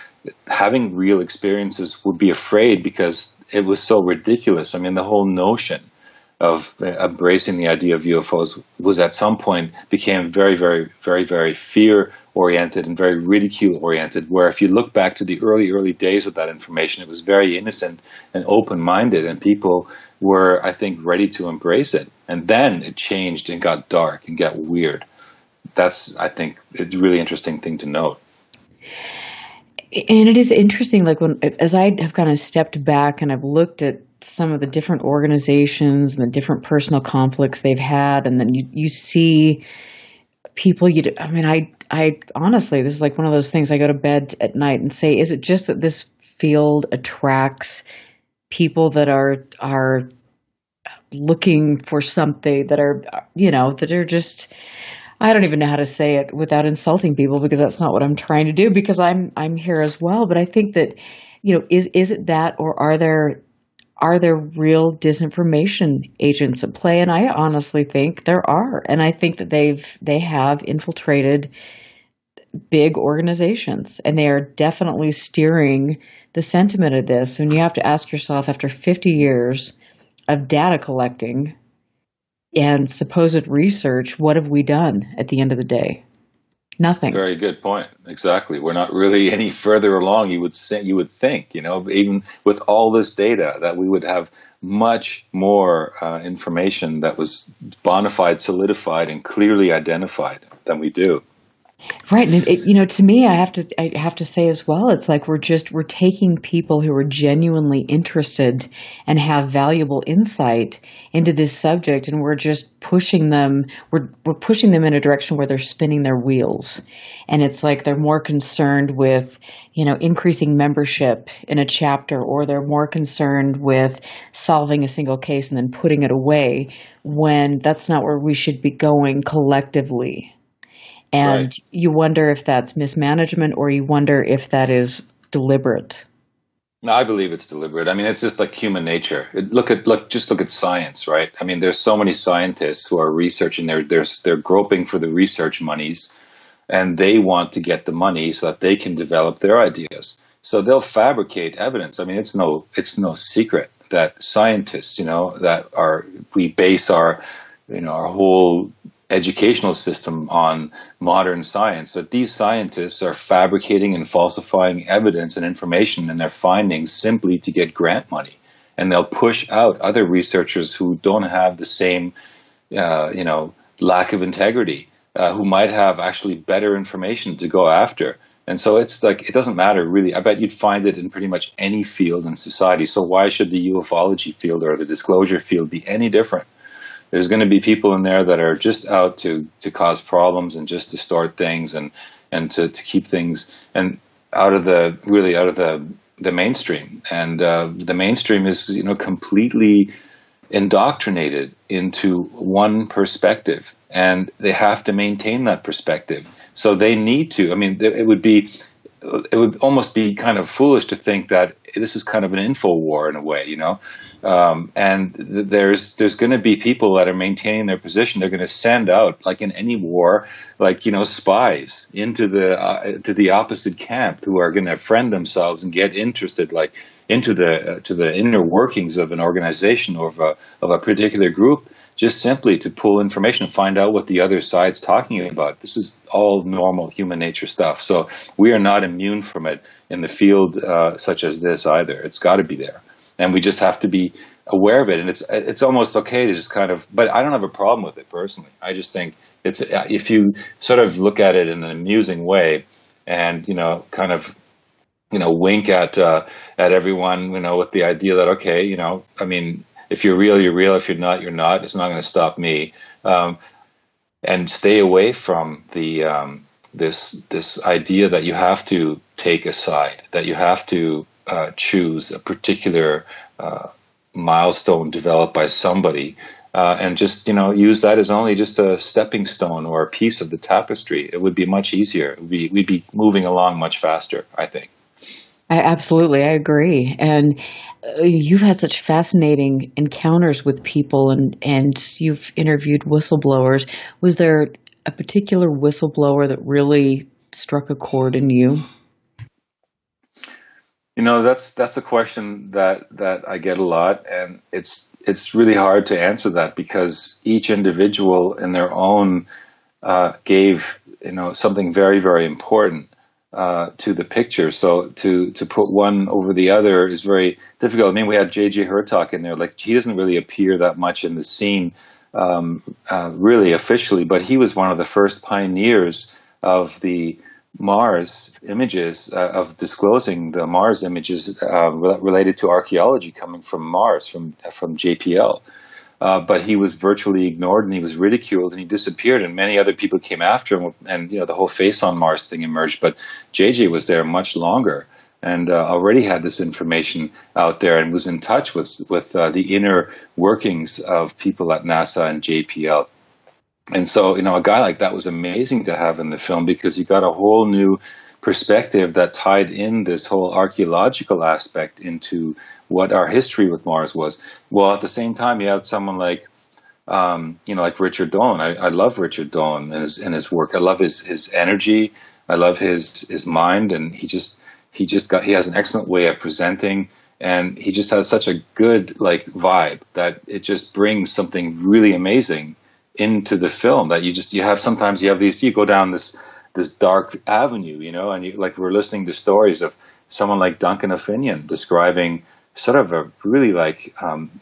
having real experiences would be afraid because it was so ridiculous. The whole notion of embracing the idea of UFOs was at some point became very, very, very, very fear-oriented and very ridicule-oriented, where if you look back to the early days of that information, it was very innocent and open-minded, and people were, I think, ready to embrace it. And then it changed and got dark and got weird. That's, I think, a really interesting thing to note. And it is interesting, as I have kind of stepped back and I've looked at some of the different organizations and the different personal conflicts they've had, and then you see people, I honestly, this is like one of those things, I go to bed at night and say, is it just that this field attracts people that are looking for something, that are just, I don't even know how to say it without insulting people, because that's not what I'm trying to do, because I'm here as well. But I think that, is it that, or are there real disinformation agents at play? And I honestly think there are. And I think that they have infiltrated big organizations, and they are definitely steering the sentiment of this. And you have to ask yourself, after 50 years of data collecting and supposed research, what have we done at the end of the day? Nothing. Very good point. Exactly. We're not really any further along. You would think, even with all this data, that we would have much more information that was bona fide, solidified, and clearly identified than we do. Right. And to me, I have to say as well, it's like we're taking people who are genuinely interested and have valuable insight into this subject, and we're just pushing them. We're pushing them in a direction where they're spinning their wheels. And it's like they're more concerned with, increasing membership in a chapter, or they're more concerned with solving a single case and then putting it away, when that's not where we should be going collectively. And right. You wonder if that's mismanagement, or you wonder if that is deliberate. No, I believe it's deliberate. It's just like human nature. Just look at science, right? There's so many scientists who are researching. They're groping for the research monies, and they want to get the money so that they can develop their ideas. So they'll fabricate evidence. It's no secret that scientists, we base our whole educational system on modern science, that these scientists are fabricating and falsifying evidence and information and their findings simply to get grant money. And they'll push out other researchers who don't have the same, lack of integrity, who might have actually better information to go after. And so it's like, it doesn't matter really. I bet you'd find it in pretty much any field in society. So why should the ufology field or the disclosure field be any different? There's going to be people in there that are just out to cause problems and just distort things and to keep things and out of the mainstream. And the mainstream is, you know, completely indoctrinated into one perspective, and they have to maintain that perspective. So they need to. I mean, it would almost be kind of foolish to think that this is kind of an info war in a way, you know. And there's going to be people that are maintaining their position. They're going to send out, like in any war, like, you know, spies into to the opposite camp who are going to friend themselves and get interested, like into the inner workings of an organization or of a particular group, just simply to pull information and find out what the other side's talking about. This is all normal human nature stuff. So we are not immune from it in the field such as this either. It's got to be there. And we just have to be aware of it. And it's almost okay to just kind of, but I don't have a problem with it personally. I just think it's, if you sort of look at it in an amusing way and, you know, kind of, you know, wink at everyone, you know, with the idea that, okay, you know, I mean, if you're real, you're real. If you're not, you're not. It's not going to stop me. And stay away from the this idea that you have to take a side, that you have to choose a particular milestone developed by somebody, and just, you know, use that as only just a stepping stone or a piece of the tapestry. It would be much easier. We'd be moving along much faster, I think. Absolutely, I agree. And you've had such fascinating encounters with people, and you've interviewed whistleblowers. Was there a particular whistleblower that really struck a chord in you? You know, that's a question that I get a lot, and it's really hard to answer that because each individual in their own gave, you know, something very, very important to the picture. So to put one over the other is very difficult. I mean, we had J.J. Hurtak in there. Like, he doesn't really appear that much in the scene, really officially, but he was one of the first pioneers of the Mars images, of disclosing the Mars images related to archaeology coming from Mars, from JPL. But he was virtually ignored, and he was ridiculed, and he disappeared, and many other people came after him, and, you know, the whole Face on Mars thing emerged. But JJ was there much longer and already had this information out there and was in touch with the inner workings of people at NASA and JPL. And so, you know, a guy like that was amazing to have in the film because he got a whole new perspective that tied in this whole archaeological aspect into what our history with Mars was. Well, at the same time, you had someone like, you know, like Richard Dolan. I love Richard Dolan and his work. I love his energy. I love his mind, and he has an excellent way of presenting, and he just has such a good, like, vibe that it just brings something really amazing into the film that sometimes you go down this dark avenue, you know, and like we're listening to stories of someone like Duncan O'Finian describing sort of a really like,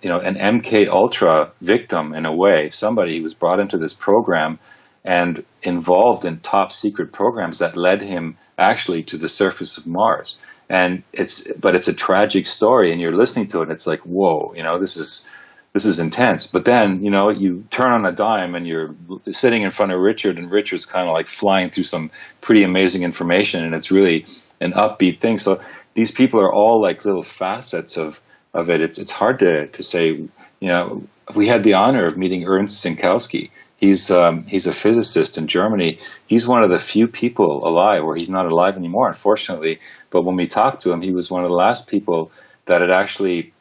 you know, an MK Ultra victim in a way, somebody who was brought into this program and involved in top secret programs that led him actually to the surface of Mars. And it's a tragic story, and you're listening to it, and it's like, whoa, you know, this is intense. But then, you know, you turn on a dime and you're sitting in front of Richard, and Richard's kind of like flying through some pretty amazing information, and it's really an upbeat thing. So these people are all like little facets of it. It's hard to say, you know. We had the honor of meeting Ernst Zinkowski. He's a physicist in Germany. He's one of the few people alive, or he's not alive anymore, unfortunately. But when we talked to him, he was one of the last people that had actually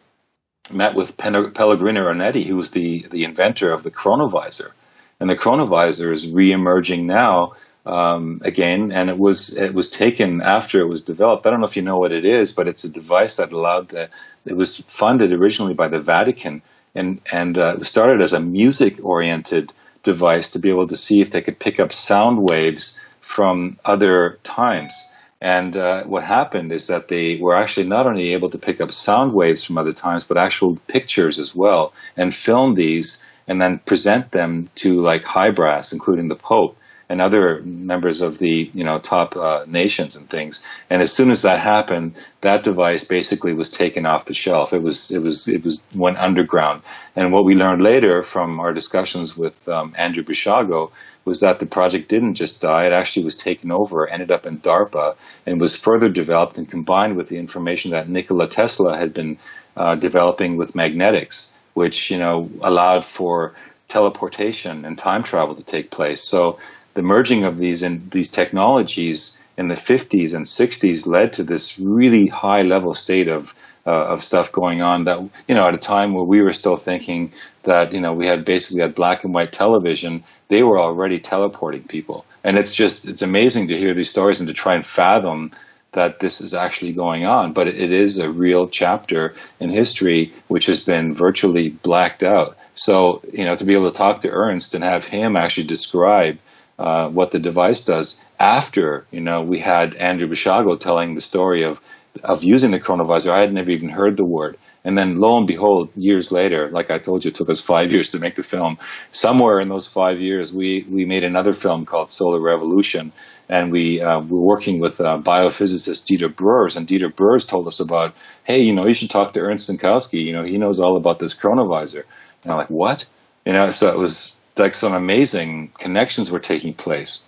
met with Pellegrino Ernetti, who was the inventor of the chronovisor. And the chronovisor is re-emerging now again, and it was taken after it was developed. I don't know if you know what it is, but it's a device that it was funded originally by the Vatican, and it started as a music-oriented device to be able to see if they could pick up sound waves from other times. And what happened is that they were actually not only able to pick up sound waves from other times, but actual pictures as well, and film these and then present them to like high brass, including the Pope. and other members of the top nations and things. And as soon as that happened, that device basically was taken off the shelf. It went underground. And what we learned later from our discussions with Andrew Basiago was that the project didn't just die. It actually was taken over, ended up in DARPA, and was further developed and combined with the information that Nikola Tesla had been developing with magnetics, which allowed for teleportation and time travel to take place. So the merging of these technologies in the 50s and 60s led to this really high level state of stuff going on that, at a time where we were still thinking that, we had black and white television, they were already teleporting people. And it's amazing to hear these stories and to try and fathom that this is actually going on. But it is a real chapter in history which has been virtually blacked out. So, to be able to talk to Ernst and have him actually describe what the device does after, we had Andrew Basiago telling the story of using the chronovisor. I had never even heard the word. And then lo and behold, years later, like I told you, it took us 5 years to make the film. Somewhere in those 5 years, we made another film called Solar Revolution. And we were working with biophysicist Dieter Breurs. And Dieter Breurs told us about, hey, you should talk to Ernst Zinkowski. He knows all about this chronovisor. And I'm like, what? So it was like some amazing connections were taking place.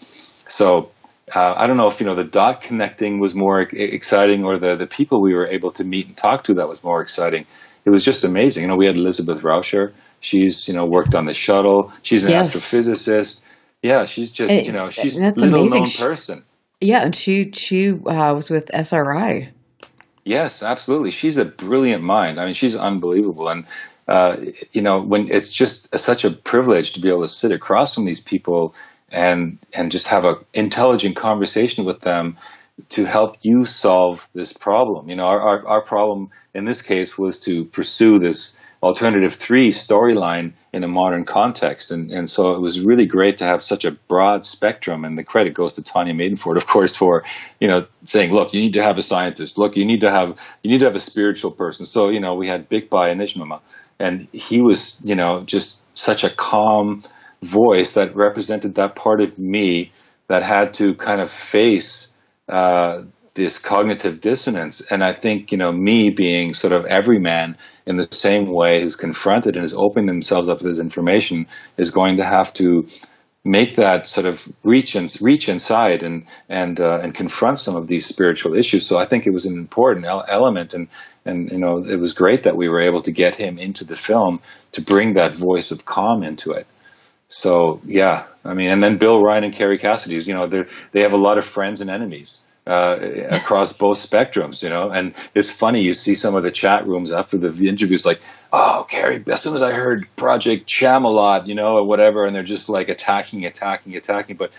So I don't know if, the dot connecting was more exciting or the people we were able to meet and talk to that was more exciting. It was just amazing. We had Elizabeth Rauscher. She's, worked on the shuttle. She's an astrophysicist. Yeah, she's just, she's a little-known person. Yeah, and she was with SRI. Yes, absolutely. She's a brilliant mind. I mean, she's unbelievable. And, when it's just such a privilege to be able to sit across from these people and just have an intelligent conversation with them to help you solve this problem. Our problem in this case was to pursue this alternative 3 storyline in a modern context. And so it was really great to have such a broad spectrum, and the credit goes to Tanya Maidenford, of course, for, saying, look, you need to have a scientist. Look, you need to have a spiritual person. So, we had Bikbai Nijmama, and he was, just such a calm voice that represented that part of me that had to kind of face this cognitive dissonance. And I think, me being sort of everyman in the same way who's confronted and is opening themselves up to this information is going to have to make that sort of reach inside and confront some of these spiritual issues. So I think it was an important element, and it was great that we were able to get him into the film to bring that voice of calm into it. So yeah, I mean, and then Bill Ryan and Carrie Cassidy, they have a lot of friends and enemies across both spectrums, and it's funny, you see some of the chat rooms after the interviews like, oh, Carrie, as soon as I heard Project Chamalot, or whatever, and they're just like attacking, but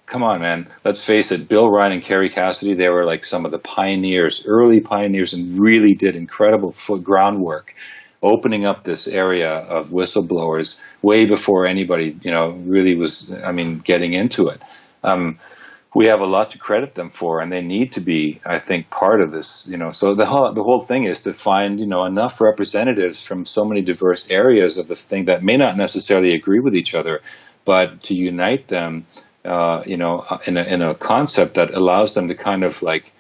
come on, man, let's face it, Bill Ryan and Carrie Cassidy, they were like some of the early pioneers, and really did incredible groundwork opening up this area of whistleblowers way before anybody, really was, getting into it. We have a lot to credit them for, and they need to be, I think, part of this, So the whole thing is to find, enough representatives from so many diverse areas of the thing that may not necessarily agree with each other, but to unite them, in a concept that allows them to kind of like,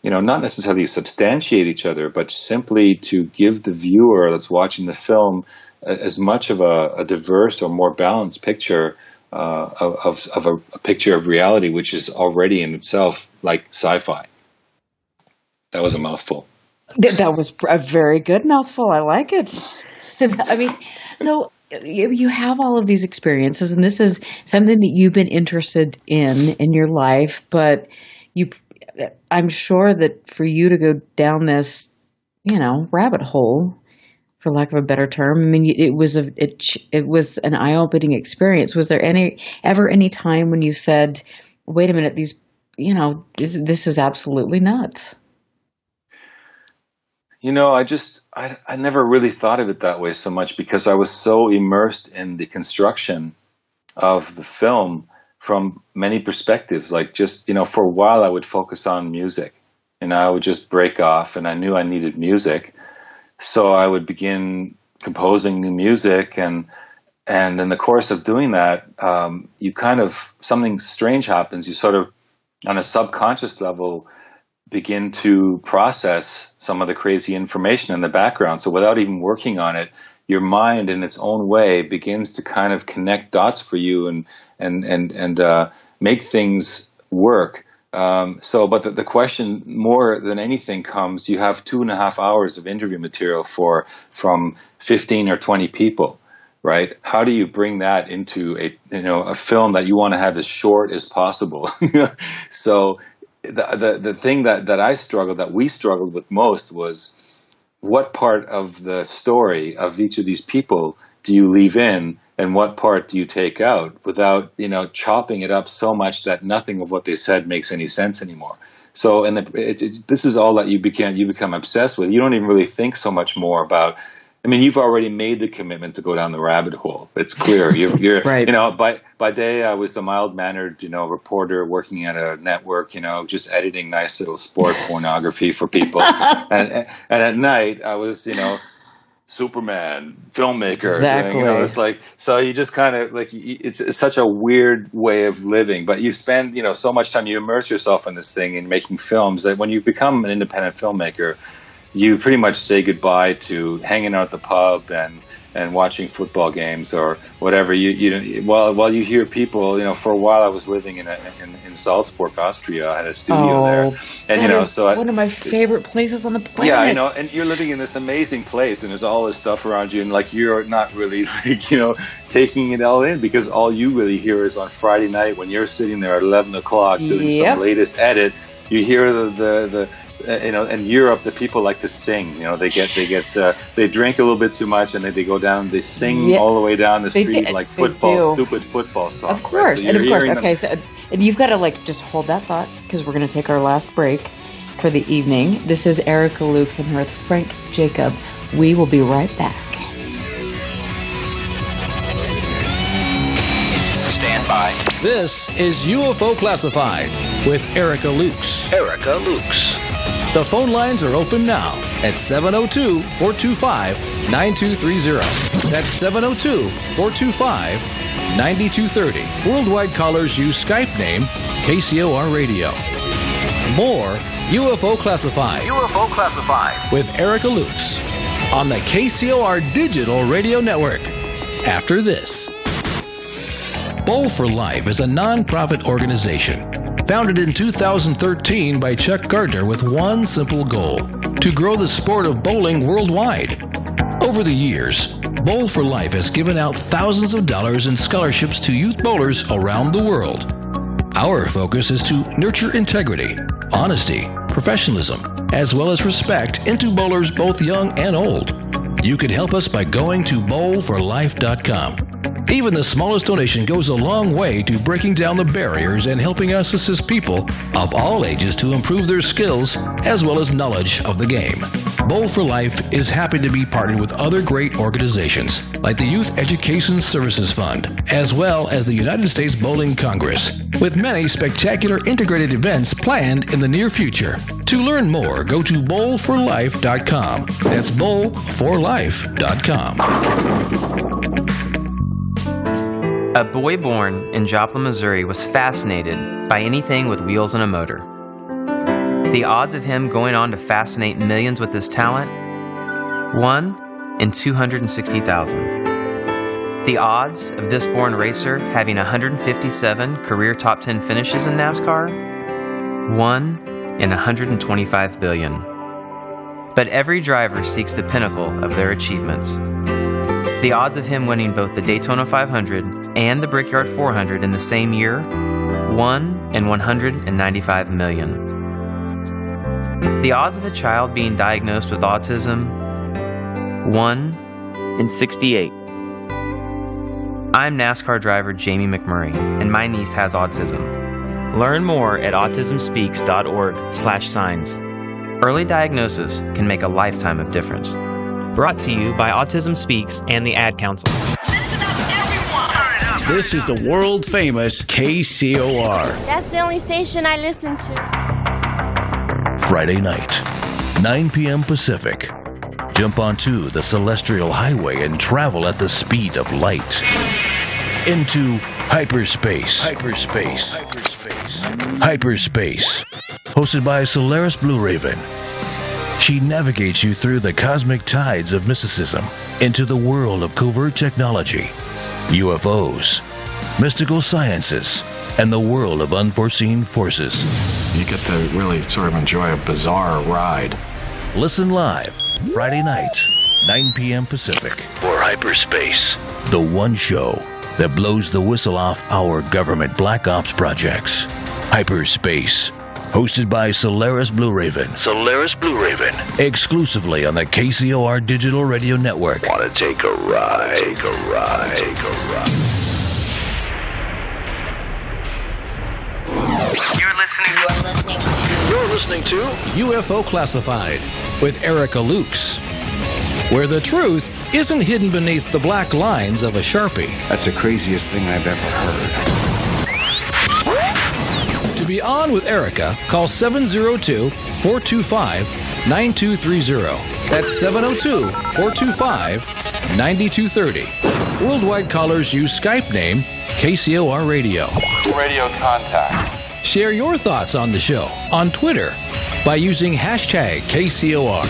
not necessarily substantiate each other, but simply to give the viewer that's watching the film as much of a diverse or more balanced picture of a picture of reality, which is already in itself like sci-fi. That was a mouthful. That was a very good mouthful. I like it. I mean, so you have all of these experiences, and this is something that you've been interested in your life, but I'm sure that for you to go down this, rabbit hole, for lack of a better term, it was an eye-opening experience. Was there ever any time when you said, "Wait a minute, this is absolutely nuts"? I never really thought of it that way so much because I was so immersed in the construction of the film from many perspectives. Like just, for a while I would focus on music, and I would just break off, and I knew I needed music. So I would begin composing new music, and And in the course of doing that, you kind of, something strange happens. You sort of, on a subconscious level, begin to process some of the crazy information in the background. So without even working on it, your mind in its own way begins to kind of connect dots for you and make things work. But the question more than anything comes, you have 2.5 hours of interview material from 15 or 20 people, right? How do you bring that into a film that you want to have as short as possible? So the thing that we struggled with most was, what part of the story of each of these people do you leave in, and what part do you take out, without chopping it up so much that nothing of what they said makes any sense anymore. So, this is all that you become obsessed with. You don't even really think so much more about. I mean, you've already made the commitment to go down the rabbit hole. It's clear. You're right. By day, I was the mild-mannered, reporter working at a network, just editing nice little sport pornography for people. and at night, I was, Superman, filmmaker. Exactly. It's like, so you just kind of like, it's such a weird way of living, but you spend, so much time, you immerse yourself in this thing and making films, that when you become an independent filmmaker, you pretty much say goodbye to hanging out at the pub and watching football games or whatever. While you hear people, for a while I was living in Salzburg, Austria. I had a studio there, and one of my favorite places on the planet. Yeah, and you're living in this amazing place, and there's all this stuff around you, and like you're not really taking it all in, because all you really hear is on Friday night when you're sitting there at 11 o'clock doing some latest edit. You hear the in Europe, the people like to sing. They drink a little bit too much, and they go down. They sing all the way down the street stupid football songs. Of course, right? So and of course. Okay, so and you've got to just hold that thought, because we're going to take our last break for the evening. This is Erica Lukes. I'm here with Frank Jacob. We will be right back. Stand by. This is UFO Classified with Erica Lukes. Erica Lukes. The phone lines are open now at 702-425-9230. That's 702-425-9230. Worldwide callers use Skype name KCOR Radio. More UFO Classified. UFO Classified with Erica Lukes on the KCOR Digital Radio Network. After this. Bowl for Life is a non-profit organization founded in 2013 by Chuck Gardner with one simple goal: to grow the sport of bowling worldwide. Over the years, Bowl for Life has given out thousands of dollars in scholarships to youth bowlers around the world. Our focus is to nurture integrity, honesty, professionalism, as well as respect into bowlers both young and old. You can help us by going to bowlforlife.com. Even the smallest donation goes a long way to breaking down the barriers and helping us assist people of all ages to improve their skills as well as knowledge of the game. Bowl for Life is happy to be partnered with other great organizations like the Youth Education Services Fund, as well as the United States Bowling Congress, with many spectacular integrated events planned in the near future. To learn more, go to bowlforlife.com. That's bowlforlife.com. A boy born in Joplin, Missouri was fascinated by anything with wheels and a motor. The odds of him going on to fascinate millions with his talent? 1 in 260,000. The odds of this born racer having 157 career top 10 finishes in NASCAR? 1 in 125 billion. But every driver seeks the pinnacle of their achievements. The odds of him winning both the Daytona 500 and the Brickyard 400 in the same year? 1 in 195 million. The odds of a child being diagnosed with autism? 1 in 68. I'm NASCAR driver Jamie McMurray, and my niece has autism. Learn more at autismspeaks.org/signs. Early diagnosis can make a lifetime of difference. Brought to you by Autism Speaks and the Ad Council. This is the world-famous KCOR. That's the only station I listen to. Friday night, 9 p.m. Pacific. Jump onto the celestial highway and travel at the speed of light. Into hyperspace. Hyperspace. Hosted by Solaris Blue Raven. She navigates you through the cosmic tides of mysticism into the world of covert technology, UFOs, mystical sciences, and the world of unforeseen forces. You get to really sort of enjoy a bizarre ride. Listen live, Friday night, 9 p.m. Pacific. For Hyperspace. The one show that blows the whistle off our government black ops projects. Hyperspace. Hosted by Solaris Blue Raven. Exclusively on the KCOR Digital Radio Network. Want to take a ride? You're listening to UFO Classified with Erica Lukes, where the truth isn't hidden beneath the black lines of a Sharpie. That's the craziest thing I've ever heard. To be on with Erica, call 702-425-9230. That's 702-425-9230. Worldwide callers use Skype name KCOR Radio. Radio contact. Share your thoughts on the show on Twitter by using hashtag KCOR.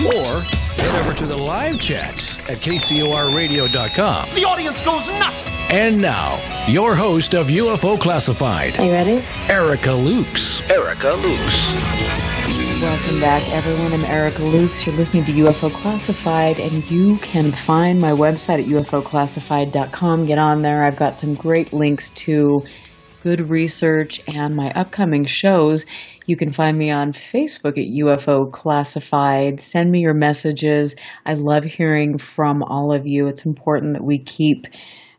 Or head over to the live chats at KCORradio.com. The audience goes nuts. And now, your host of UFO Classified. Are you ready? Erica Lukes. Welcome back, everyone. I'm Erica Lukes. You're listening to UFO Classified, and you can find my website at ufoclassified.com. Get on there. I've got some great links to good research and my upcoming shows. You can find me on Facebook at UFO Classified. Send me your messages. I love hearing from all of you. It's important that we keep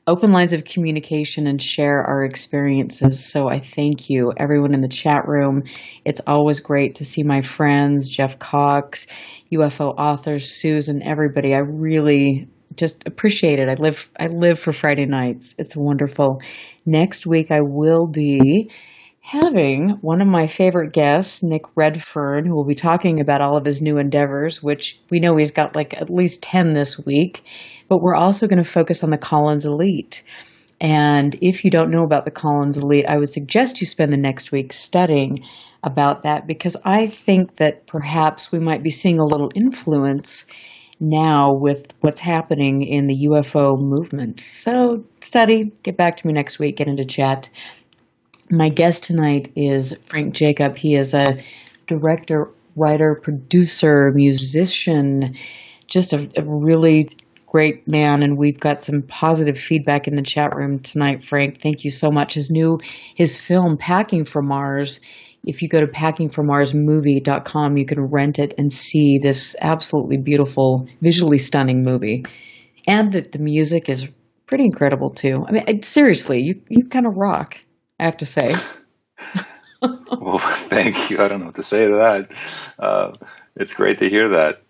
open lines of communication and share our experiences. So I thank you, everyone in the chat room. It's always great to see my friends, Jeff Cox, UFO authors, Susan, everybody. I really just appreciate it. I live for Friday nights. It's wonderful. Next week I will be having one of my favorite guests, Nick Redfern, who will be talking about all of his new endeavors, which we know he's got like at least 10 this week. But we're also going to focus on the Collins Elite. And if you don't know about the Collins Elite, I would suggest you spend the next week studying about that, because I think that perhaps we might be seeing a little influence now with what's happening in the UFO movement. So study, get back to me next week, get into chat. My guest tonight is Frank Jacob. He is a director, writer, producer, musician, just a really great man, and we've got some positive feedback in the chat room tonight. Frank, thank you so much. His film, Packing for Mars, if you go to packingformarsmovie.com, you can rent it and see this absolutely beautiful, visually stunning movie. And the music is pretty incredible, too. I mean, seriously, you kind of rock, I have to say. Well, thank you. I don't know what to say to that. It's great to hear that.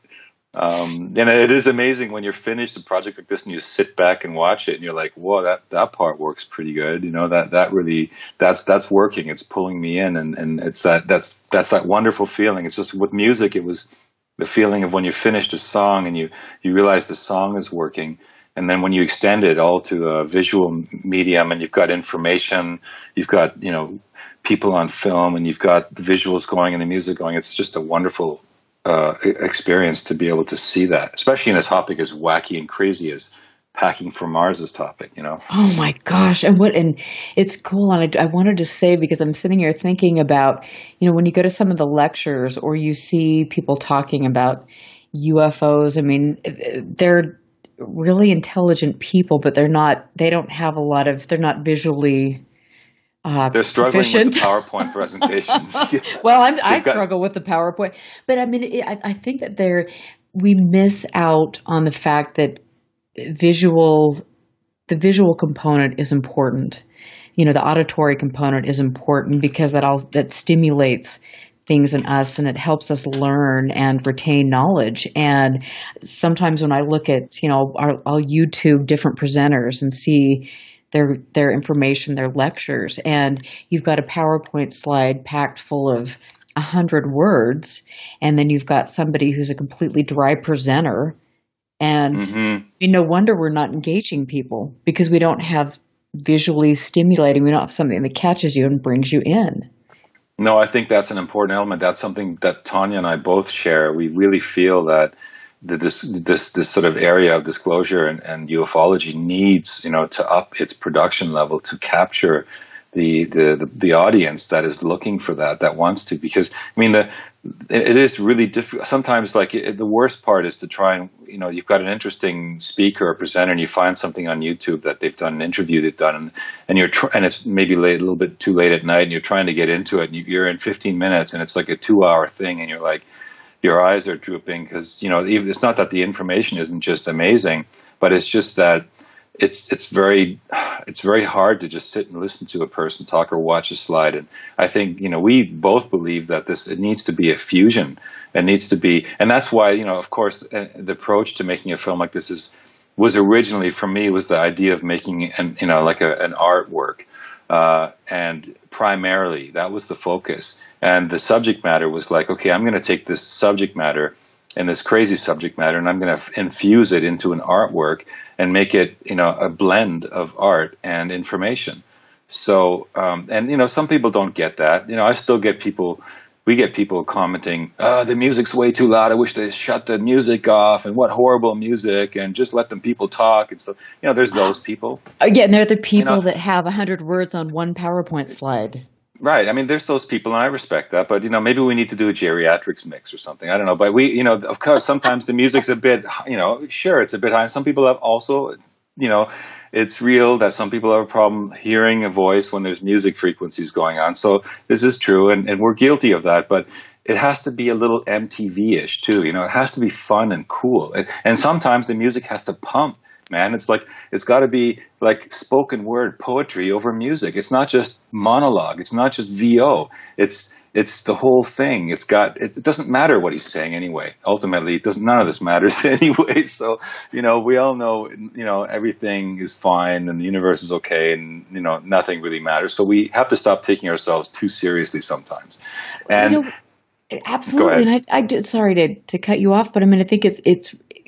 And it is amazing when you're finished a project like this and you sit back and watch it and you're like, whoa, that part works pretty good. You know, that really, that's working. It's pulling me in, and it's that's that wonderful feeling. It's just with music, it was the feeling of when you finished a song and you realize the song is working. And then when you extend it all to a visual medium and you've got information, you've got, people on film, and you've got the visuals going and the music going, it's just a wonderful experience to be able to see that, especially in a topic as wacky and crazy as Packing for Mars' topic, Oh my gosh. And it's cool. And I wanted to say, because I'm sitting here thinking about, when you go to some of the lectures or you see people talking about UFOs, I mean, they're really intelligent people, but they're not visually they're struggling with the PowerPoint presentations. Well, I struggle with the PowerPoint, but I mean, I think that we miss out on the fact that the visual component is important. The auditory component is important, because that stimulates things in us, and it helps us learn and retain knowledge. And sometimes when I look at, I'll YouTube different presenters and see their information, their lectures, and you've got a PowerPoint slide packed full of 100 words, and then you've got somebody who's a completely dry presenter. And no wonder we're not engaging people, because we don't have visually stimulating. We don't have something that catches you and brings you in. No, I think that's an important element. That's something that Tanya and I both share. We really feel that this sort of area of disclosure and ufology needs, to up its production level to capture the audience that is looking for that wants to. Because it is really difficult sometimes. Like the worst part is to try and you've got an interesting speaker or presenter and you find something on YouTube that they've done, an interview they've done, and it's maybe a little bit too late at night, and you're trying to get into it, and you're in 15 minutes, and it's like a 2-hour thing, and you're like, your eyes are drooping because it's not that the information isn't just amazing, but it's just that it's very hard to just sit and listen to a person talk or watch a slide. And I think we both believe that it needs to be a fusion. It needs to be, and that's why of course the approach to making a film like this was originally, for me, was the idea of making an artwork, and primarily that was the focus. And the subject matter was like, okay, I'm going to take this subject matter and this crazy subject matter, and I'm going to infuse it into an artwork and make it, a blend of art and information. So, and some people don't get that. I still get we get people commenting, the music's way too loud. I wish they shut the music off, and what horrible music, and just let them people talk and stuff. There's those people. Yeah, and they're the people that have 100 words on one PowerPoint slide. Right. There's those people, and I respect that. But, maybe we need to do a geriatrics mix or something. I don't know. But we, of course, sometimes the music's a bit, sure, it's a bit high. And some people have also, it's real that some people have a problem hearing a voice when there's music frequencies going on. So this is true, and we're guilty of that. But it has to be a little MTV-ish, too. It has to be fun and cool. And sometimes the music has to pump. Man, it's got to be like spoken word poetry over music. It's not just monologue. It's not just VO. It's the whole thing. It doesn't matter what he's saying anyway. Ultimately, none of this matters anyway. So, we all know, everything is fine and the universe is okay, and, nothing really matters. So we have to stop taking ourselves too seriously sometimes. And absolutely. And I did, sorry to cut you off, but I think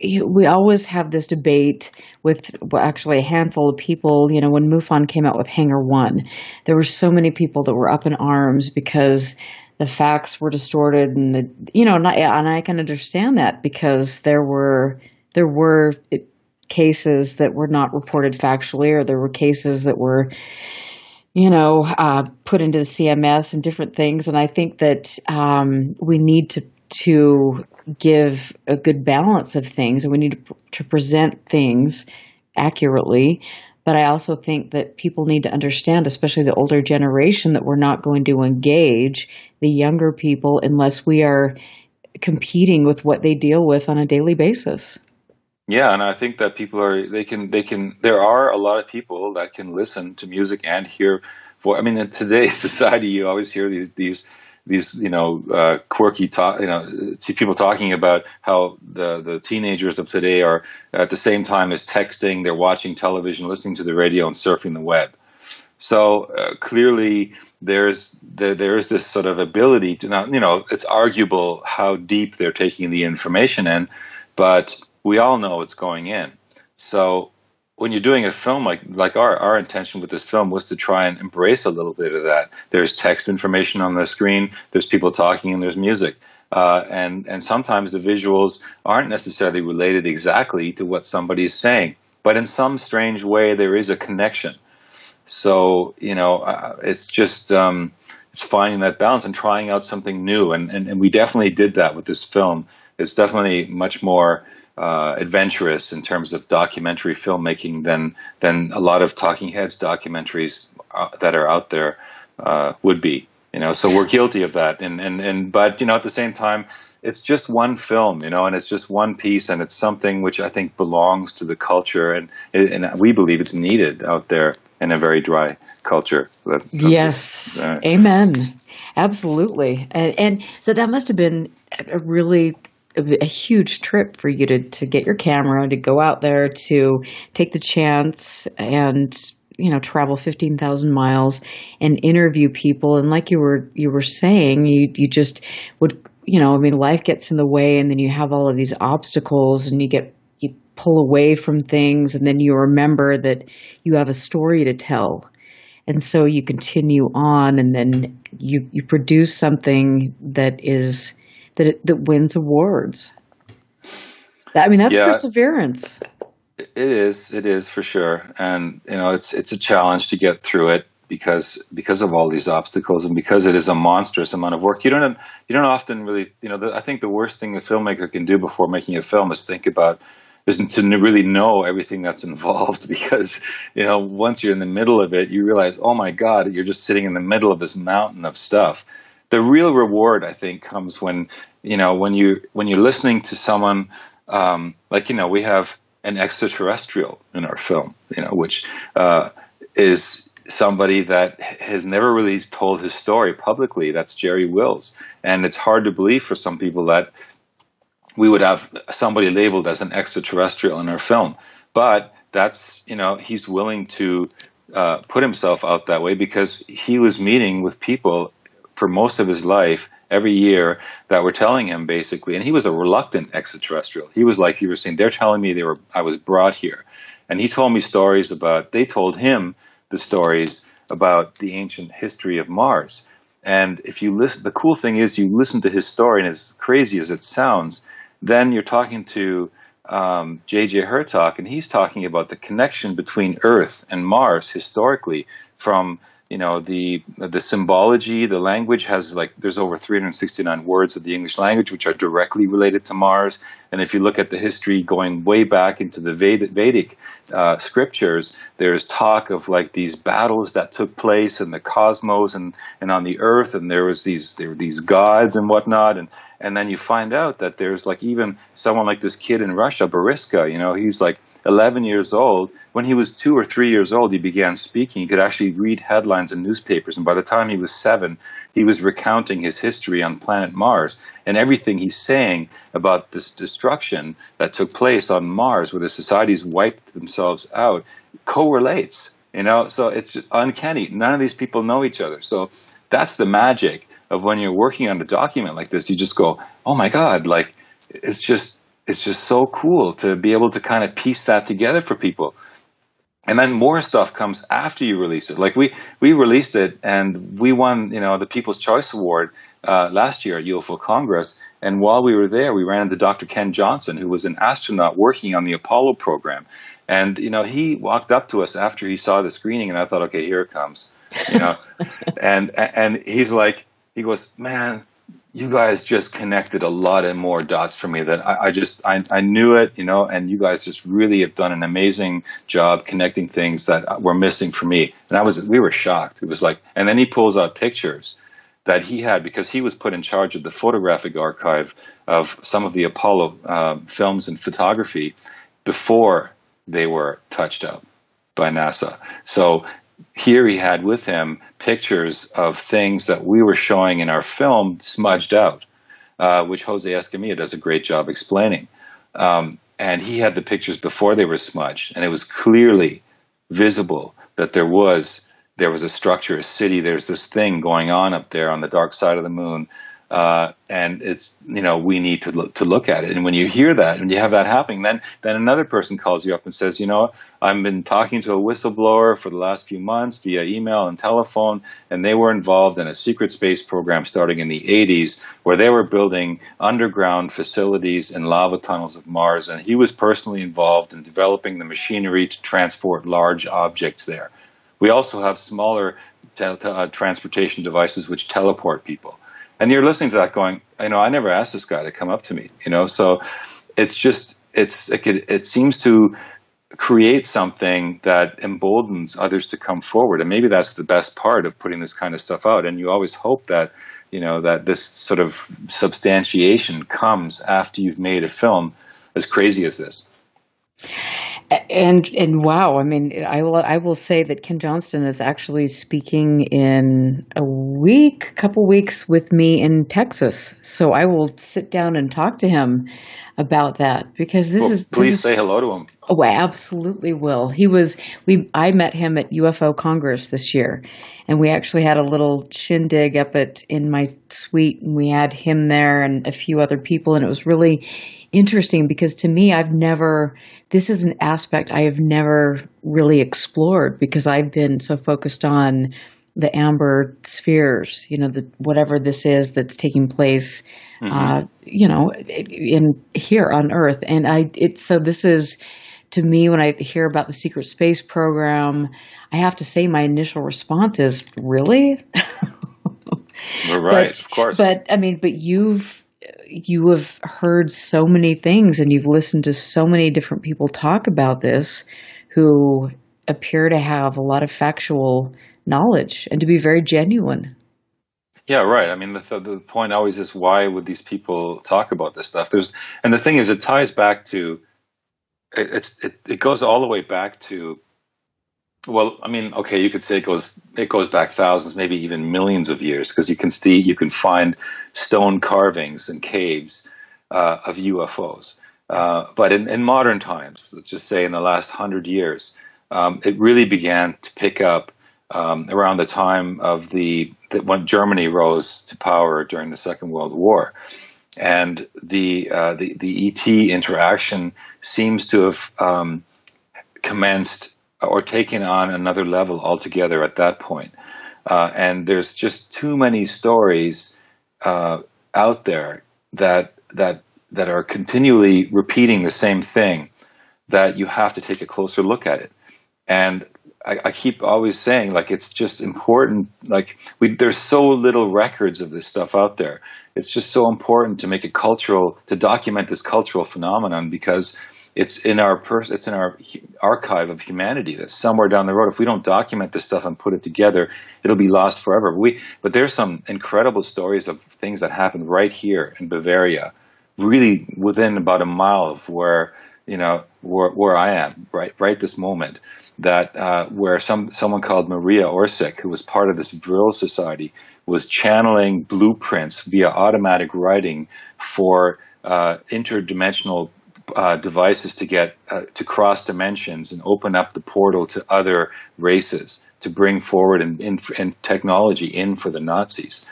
we always have this debate with actually a handful of people. When MUFON came out with Hangar 1, there were so many people that were up in arms because the facts were distorted, and and I can understand that, because there were cases that were not reported factually, or there were cases that were put into the CMS and different things. And I think that we need to give a good balance of things, and we need to present things accurately. But I also think that people need to understand, especially the older generation, that we're not going to engage the younger people unless we are competing with what they deal with on a daily basis. Yeah, and I think that people there are a lot of people that can listen to music and hear. In today's society, you always hear these quirky people talking about how the teenagers of today are at the same time as texting, they're watching television, listening to the radio, and surfing the web. So clearly there is this sort of ability to now, it's arguable how deep they're taking the information in, but we all know it's going in. So when you're doing a film like our intention with this film was to try and embrace a little bit of that. There's text information on the screen, there's people talking, and there's music. And sometimes the visuals aren't necessarily related exactly to what somebody's saying, but in some strange way there is a connection. So, it's just it's finding that balance and trying out something new. And we definitely did that with this film. It's definitely much more adventurous in terms of documentary filmmaking than a lot of talking heads documentaries that are out there would be. So we're guilty of that. But at the same time, it's just one film, and it's just one piece, and it's something which I think belongs to the culture, and we believe it's needed out there in a very dry culture. Yes, amen, absolutely. And so that must have been a huge trip for you to get your camera, to go out there, to take the chance and travel 15,000 miles and interview people. And like you were saying, you just would, life gets in the way, and then you have all of these obstacles, and you pull away from things, and then you remember that you have a story to tell. And so you continue on, and then you produce something that wins awards. That's perseverance. It is for sure. And, it's a challenge to get through it because of all these obstacles, and because it is a monstrous amount of work. You don't often really, I think the worst thing a filmmaker can do before making a film is to really know everything that's involved, because, once you're in the middle of it, you realize, oh my God, you're just sitting in the middle of this mountain of stuff. The real reward, I think, comes when you're listening to someone, we have an extraterrestrial in our film, which is somebody that has never really told his story publicly. That's Jerry Wills. And it's hard to believe for some people that we would have somebody labeled as an extraterrestrial in our film. But that's, he's willing to put himself out that way because he was meeting with people for most of his life every year that were telling him basically, and he was a reluctant extraterrestrial. He was like you were saying, they're telling me I was brought here. And he told me they told him the stories about the ancient history of Mars. And if you listen, the cool thing is you listen to his story, and as crazy as it sounds, then you're talking to J.J. Hertog, and he's talking about the connection between Earth and Mars historically from, the symbology. The language has there's over 369 words of the English language which are directly related to Mars. And if you look at the history going way back into the Vedic scriptures, there's talk of these battles that took place in the cosmos and on the Earth, and there were these gods and whatnot. And then you find out that there's even someone like this kid in Russia, Boriska, he's 11 years old. When he was 2 or 3 years old, he began speaking. He could actually read headlines in newspapers. And by the time he was 7, he was recounting his history on planet Mars. And everything he's saying about this destruction that took place on Mars, where the societies wiped themselves out, correlates. So it's just uncanny. None of these people know each other. So that's the magic of when you're working on a document like this. You just go, oh my God, it's just so cool to be able to kind of piece that together for people. And then more stuff comes after you release it. We released it, and we won, the People's Choice Award last year at UFO Congress. And while we were there, we ran into Dr. Ken Johnson, who was an astronaut working on the Apollo program. And, he walked up to us after he saw the screening, and I thought, okay, here it comes, and he goes, man, you guys just connected a lot of more dots for me that I knew it, and you guys just really have done an amazing job connecting things that were missing for me. And we were shocked. It was and then he pulls out pictures that he had, because he was put in charge of the photographic archive of some of the Apollo films and photography before they were touched up by NASA. So here he had with him pictures of things that we were showing in our film smudged out, which Jose Escamilla does a great job explaining. And he had the pictures before they were smudged, and it was clearly visible that there was a structure, a city. There's this thing going on up there on the dark side of the moon. And it's, we need to look at it. And when you hear that, and you have that happening, then another person calls you up and says, I've been talking to a whistleblower for the last few months via email and telephone, and they were involved in a secret space program starting in the 80s where they were building underground facilities in lava tunnels of Mars. And he was personally involved in developing the machinery to transport large objects there. We also have smaller transportation devices which teleport people. And you're listening to that going, I never asked this guy to come up to me, so it seems to create something that emboldens others to come forward. And maybe that's the best part of putting this kind of stuff out. And you always hope that, that this sort of substantiation comes after you've made a film as crazy as this. And wow, I will say that Ken Johnston is actually speaking in couple weeks with me in Texas. So I will sit down and talk to him about that, because please say hello to him. Oh, I absolutely will. I met him at UFO Congress this year, and we actually had a little shindig in my suite, and we had him there and a few other people, and it was really interesting because to me, this is an aspect I have never really explored because I've been so focused on the amber spheres, whatever this is that's taking place, in here on Earth. And this is, to me, when I hear about the secret space program, I have to say my initial response is, really? We're right, of course. But you have heard so many things, and you've listened to so many different people talk about this who appear to have a lot of factual knowledge and to be very genuine. Yeah, right. I mean, the point always is, why would these people talk about this stuff? And the thing is, it ties back to, it goes all the way back to, well, I mean, okay, you could say it goes back thousands, maybe even millions of years, because you can find stone carvings in caves of UFOs. But in modern times, let's just say in the last 100 years, it really began to pick up around the time of when Germany rose to power during the Second World War, and the ET interaction seems to have commenced or taken on another level altogether at that point. And there's just too many stories out there that are continually repeating the same thing, that you have to take a closer look at it. And I keep always saying, like, it's just important. Like, there's so little records of this stuff out there. It's just so important to document this cultural phenomenon, because it's in our archive of humanity that's somewhere down the road. If we don't document this stuff and put it together, it'll be lost forever. But there's some incredible stories of things that happened right here in Bavaria, really within about a mile of where I am right this moment. That where someone called Maria Orsic, who was part of this Vril Society, was channeling blueprints via automatic writing for interdimensional devices to get to cross dimensions and open up the portal to other races, to bring forward and technology in for the Nazis.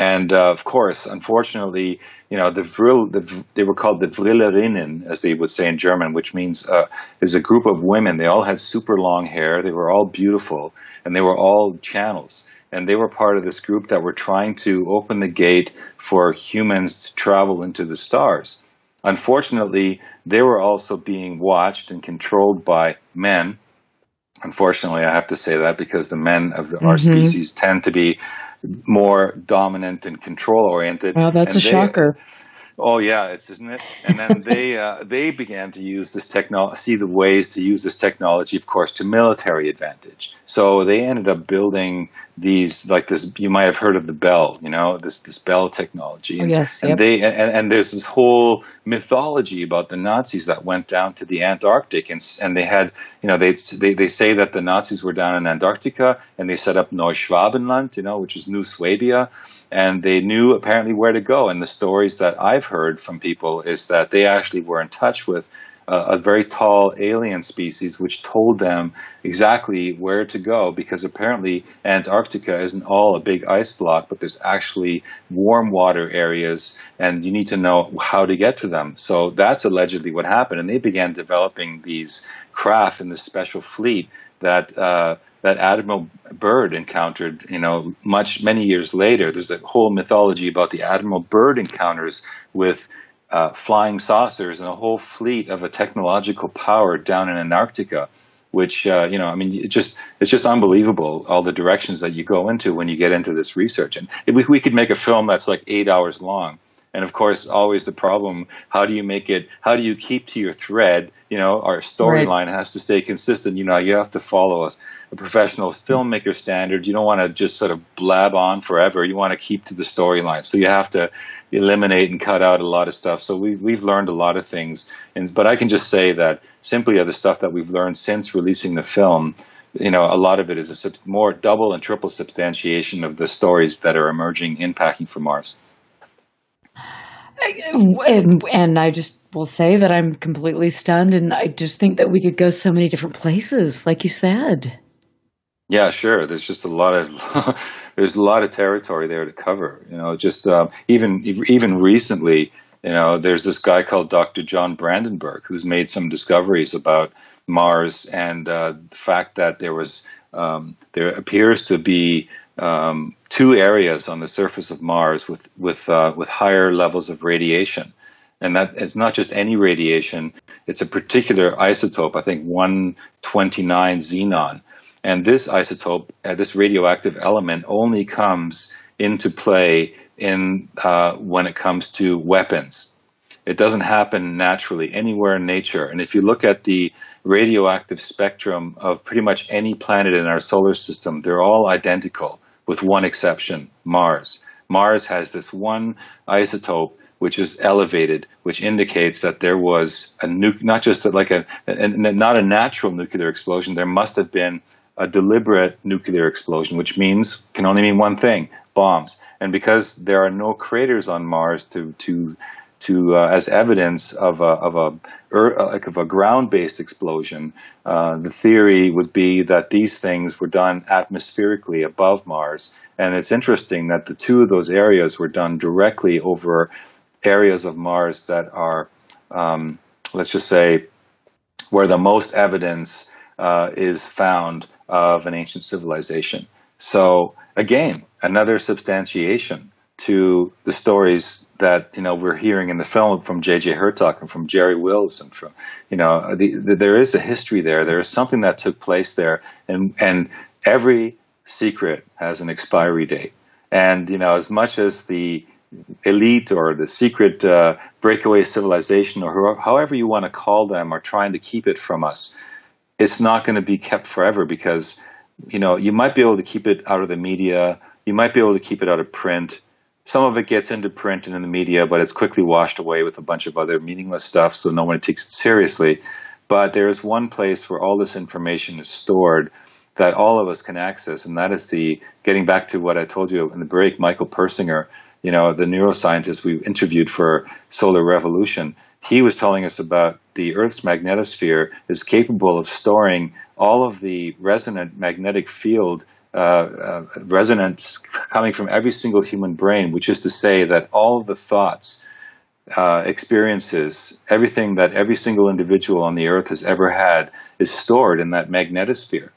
And of course, unfortunately, they were called the Vrillerinnen, as they would say in German, which means is a group of women. They all had super long hair. They were all beautiful, and they were all channels. And they were part of this group that were trying to open the gate for humans to travel into the stars. Unfortunately, they were also being watched and controlled by men. Unfortunately, I have to say that, because the men of our species tend to be more dominant and control-oriented. Well, that's a shocker. Oh yeah, isn't it? And then they began to use this see the ways to use this technology, of course, to military advantage. So they ended up building these, like this. You might have heard of the Bell, this Bell technology. And, yes. And and there's this whole mythology about the Nazis that went down to the Antarctic, and they had, they say that the Nazis were down in Antarctica and they set up Neuschwabenland, which is New Swabia. And they knew apparently where to go. And the stories that I've heard from people is that they actually were in touch with a very tall alien species, which told them exactly where to go, because apparently Antarctica isn't all a big ice block, but there's actually warm water areas, and you need to know how to get to them. So that's allegedly what happened. And they began developing these craft in this special fleet that Admiral Byrd encountered, many years later. There's a whole mythology about the Admiral Byrd encounters with flying saucers and a whole fleet of a technological power down in Antarctica, which, it's just unbelievable, all the directions that you go into when you get into this research. And we could make a film that's like 8 hours long. And of course, always the problem, how do you keep to your thread? Our storyline has to stay consistent. You have to follow a professional filmmaker standard. You don't want to just sort of blab on forever. You want to keep to the storyline. So you have to eliminate and cut out a lot of stuff. So we've learned a lot of things. But I can just say that simply of the stuff that we've learned since releasing the film, a lot of it is a more double and triple substantiation of the stories that are emerging in Packing for Mars. And I just will say that I'm completely stunned, and I just think that we could go so many different places, like you said. Yeah, sure. There's just a lot of territory there to cover. Just even recently, there's this guy called Dr. John Brandenburg who's made some discoveries about Mars and the fact that there appears to be two areas on the surface of Mars with higher levels of radiation. And that it's not just any radiation, it's a particular isotope, I think 129 xenon. And this isotope, this radioactive element, only comes into play when it comes to weapons. It doesn't happen naturally anywhere in nature. And if you look at the radioactive spectrum of pretty much any planet in our solar system, they're all identical, with one exception, Mars. Mars has this one isotope which is elevated, which indicates that there was not just not a natural nuclear explosion. There must have been a deliberate nuclear explosion, which can only mean one thing: bombs. And because there are no craters on Mars as evidence of a ground-based explosion, the theory would be that these things were done atmospherically above Mars. And it's interesting that the two of those areas were done directly over areas of Mars that are, let's just say, where the most evidence is found of an ancient civilization. So again, another substantiation to the stories that we're hearing in the film from J.J. Hertog and from Jerry Wills, and from there is a history there. There is something that took place there, and every secret has an expiry date. And as much as the elite or the secret breakaway civilization, or however you want to call them, are trying to keep it from us, it's not going to be kept forever, because you might be able to keep it out of the media, you might be able to keep it out of print. Some of it gets into print and in the media, but it's quickly washed away with a bunch of other meaningless stuff, so no one takes it seriously. But there is one place where all this information is stored that all of us can access, and that is getting back to what I told you in the break, Michael Persinger, the neuroscientist we interviewed for Solar Revolution. He was telling us about the Earth's magnetosphere is capable of storing all of the resonant magnetic field resonance coming from every single human brain, which is to say that all of the thoughts, experiences, everything that every single individual on the Earth has ever had is stored in that magnetosphere.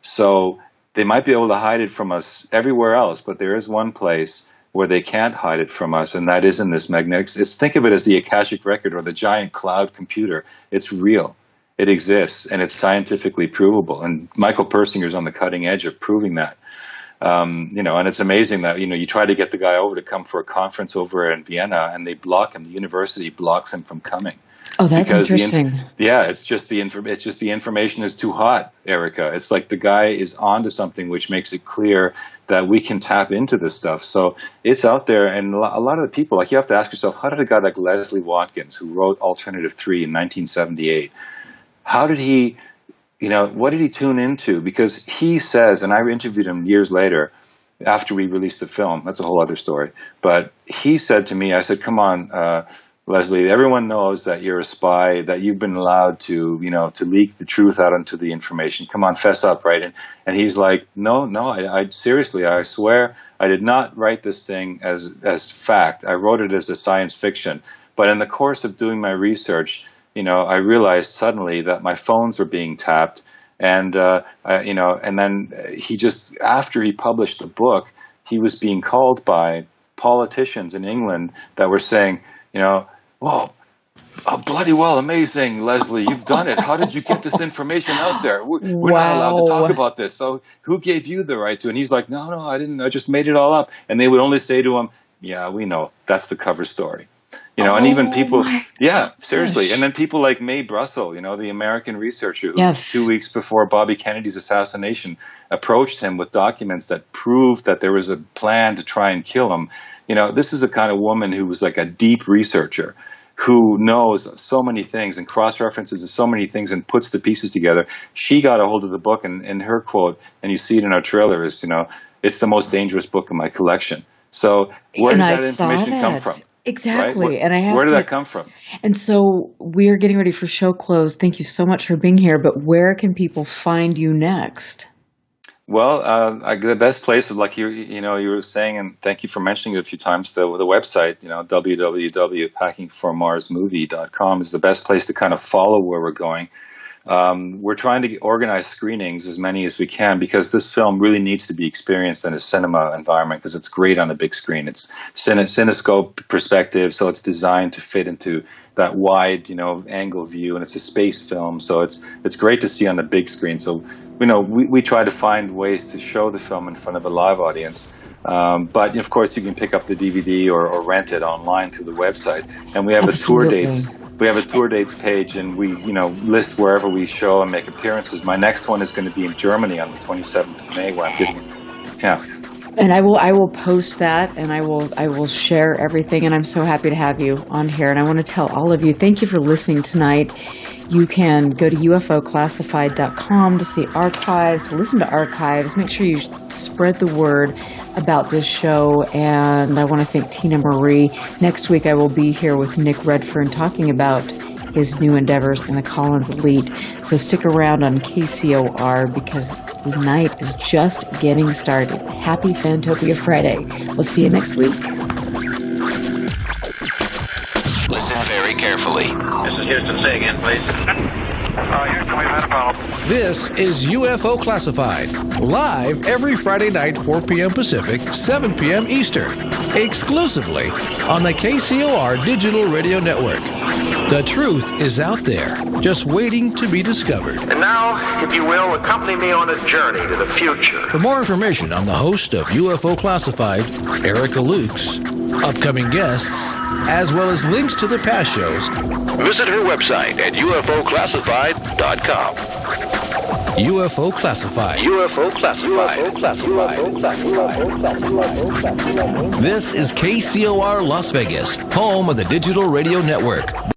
So they might be able to hide it from us everywhere else, but there is one place where they can't hide it from us, and that is in this magnetic. Think of it as the Akashic Record or the giant cloud computer. It's real. It exists, and it's scientifically provable. And Michael Persinger is on the cutting edge of proving that. And it's amazing that, you try to get the guy over to come for a conference over in Vienna, and they block him. The university blocks him from coming. Oh, that's interesting. It's just the information is too hot, Erica. It's like the guy is onto something, which makes it clear that we can tap into this stuff. So it's out there, and a lot of the people, you have to ask yourself, how did a guy like Leslie Watkins, who wrote Alternative 3 in 1978, how did he, what did he tune into? Because he says, and I interviewed him years later after we released the film, that's a whole other story, but he said to me, I said, come on, Leslie, everyone knows that you're a spy, that you've been allowed to, to leak the truth out into the information. Come on, fess up, right? And he's like, no, I seriously, I swear, I did not write this thing as fact. I wrote it as a science fiction. But in the course of doing my research, I realized suddenly that my phones were being tapped, and and then he just, after he published the book, he was being called by politicians in England that were saying, well, oh, bloody well, amazing, Leslie, you've done it. How did you get this information out there? We're not allowed to talk about this. So who gave you the right to? And he's like, no, I didn't. I just made it all up. And they would only say to him, yeah, we know. That's the cover story. And even people, seriously. And then people like Mae Brussell, the American researcher who 2 weeks before Bobby Kennedy's assassination approached him with documents that proved that there was a plan to try and kill him. This is a kind of woman who was like a deep researcher who knows so many things and cross-references so many things and puts the pieces together. She got a hold of the book, and her quote, and you see it in our trailer, is, it's the most dangerous book in my collection. So where did that information come from? Exactly. Right? And I have where did to, that come from? And so we are getting ready for show close. Thank you so much for being here. But where can people find you next? Well, the best place, like you were saying, and thank you for mentioning it a few times, the website, www.packingformarsmovie.com is the best place to kind of follow where we're going. We're trying to organize screenings, as many as we can, because this film really needs to be experienced in a cinema environment because it's great on the big screen. It's cinescope perspective, so it's designed to fit into that wide, angle view, and it's a space film, so it's great to see on the big screen. So, we try to find ways to show the film in front of a live audience. But of course, you can pick up the DVD or rent it online through the website, and we have Absolutely. a tour dates. We have a tour dates page, and we, list wherever we show and make appearances. My next one is going to be in Germany on the 27th of May, where I'm giving, And I will post that, and I will share everything. And I'm so happy to have you on here. And I want to tell all of you, thank you for listening tonight. You can go to UFOclassified.com to see archives, to listen to archives. Make sure you spread the word about this show. And I want to thank Tina Marie. Next week I will be here with Nick Redfern talking about his new endeavors in the Collins Elite. So stick around on KCOR because the night is just getting started. Happy Fantopia Friday. We'll see you next week. Listen very carefully. This is Houston. Say again, please. Houston, we've had a problem. This is UFO Classified, live every Friday night, 4 p.m. Pacific, 7 p.m. Eastern, exclusively on the KCOR Digital Radio Network. The truth is out there, just waiting to be discovered. And now, if you will, accompany me on a journey to the future. For more information on the host of UFO Classified, Erica Lukes, upcoming guests, as well as links to the past shows, visit her website at UFOclassified.com. UFO Classified. UFO Classified. This is KCOR Las Vegas, home of the Digital Radio Network.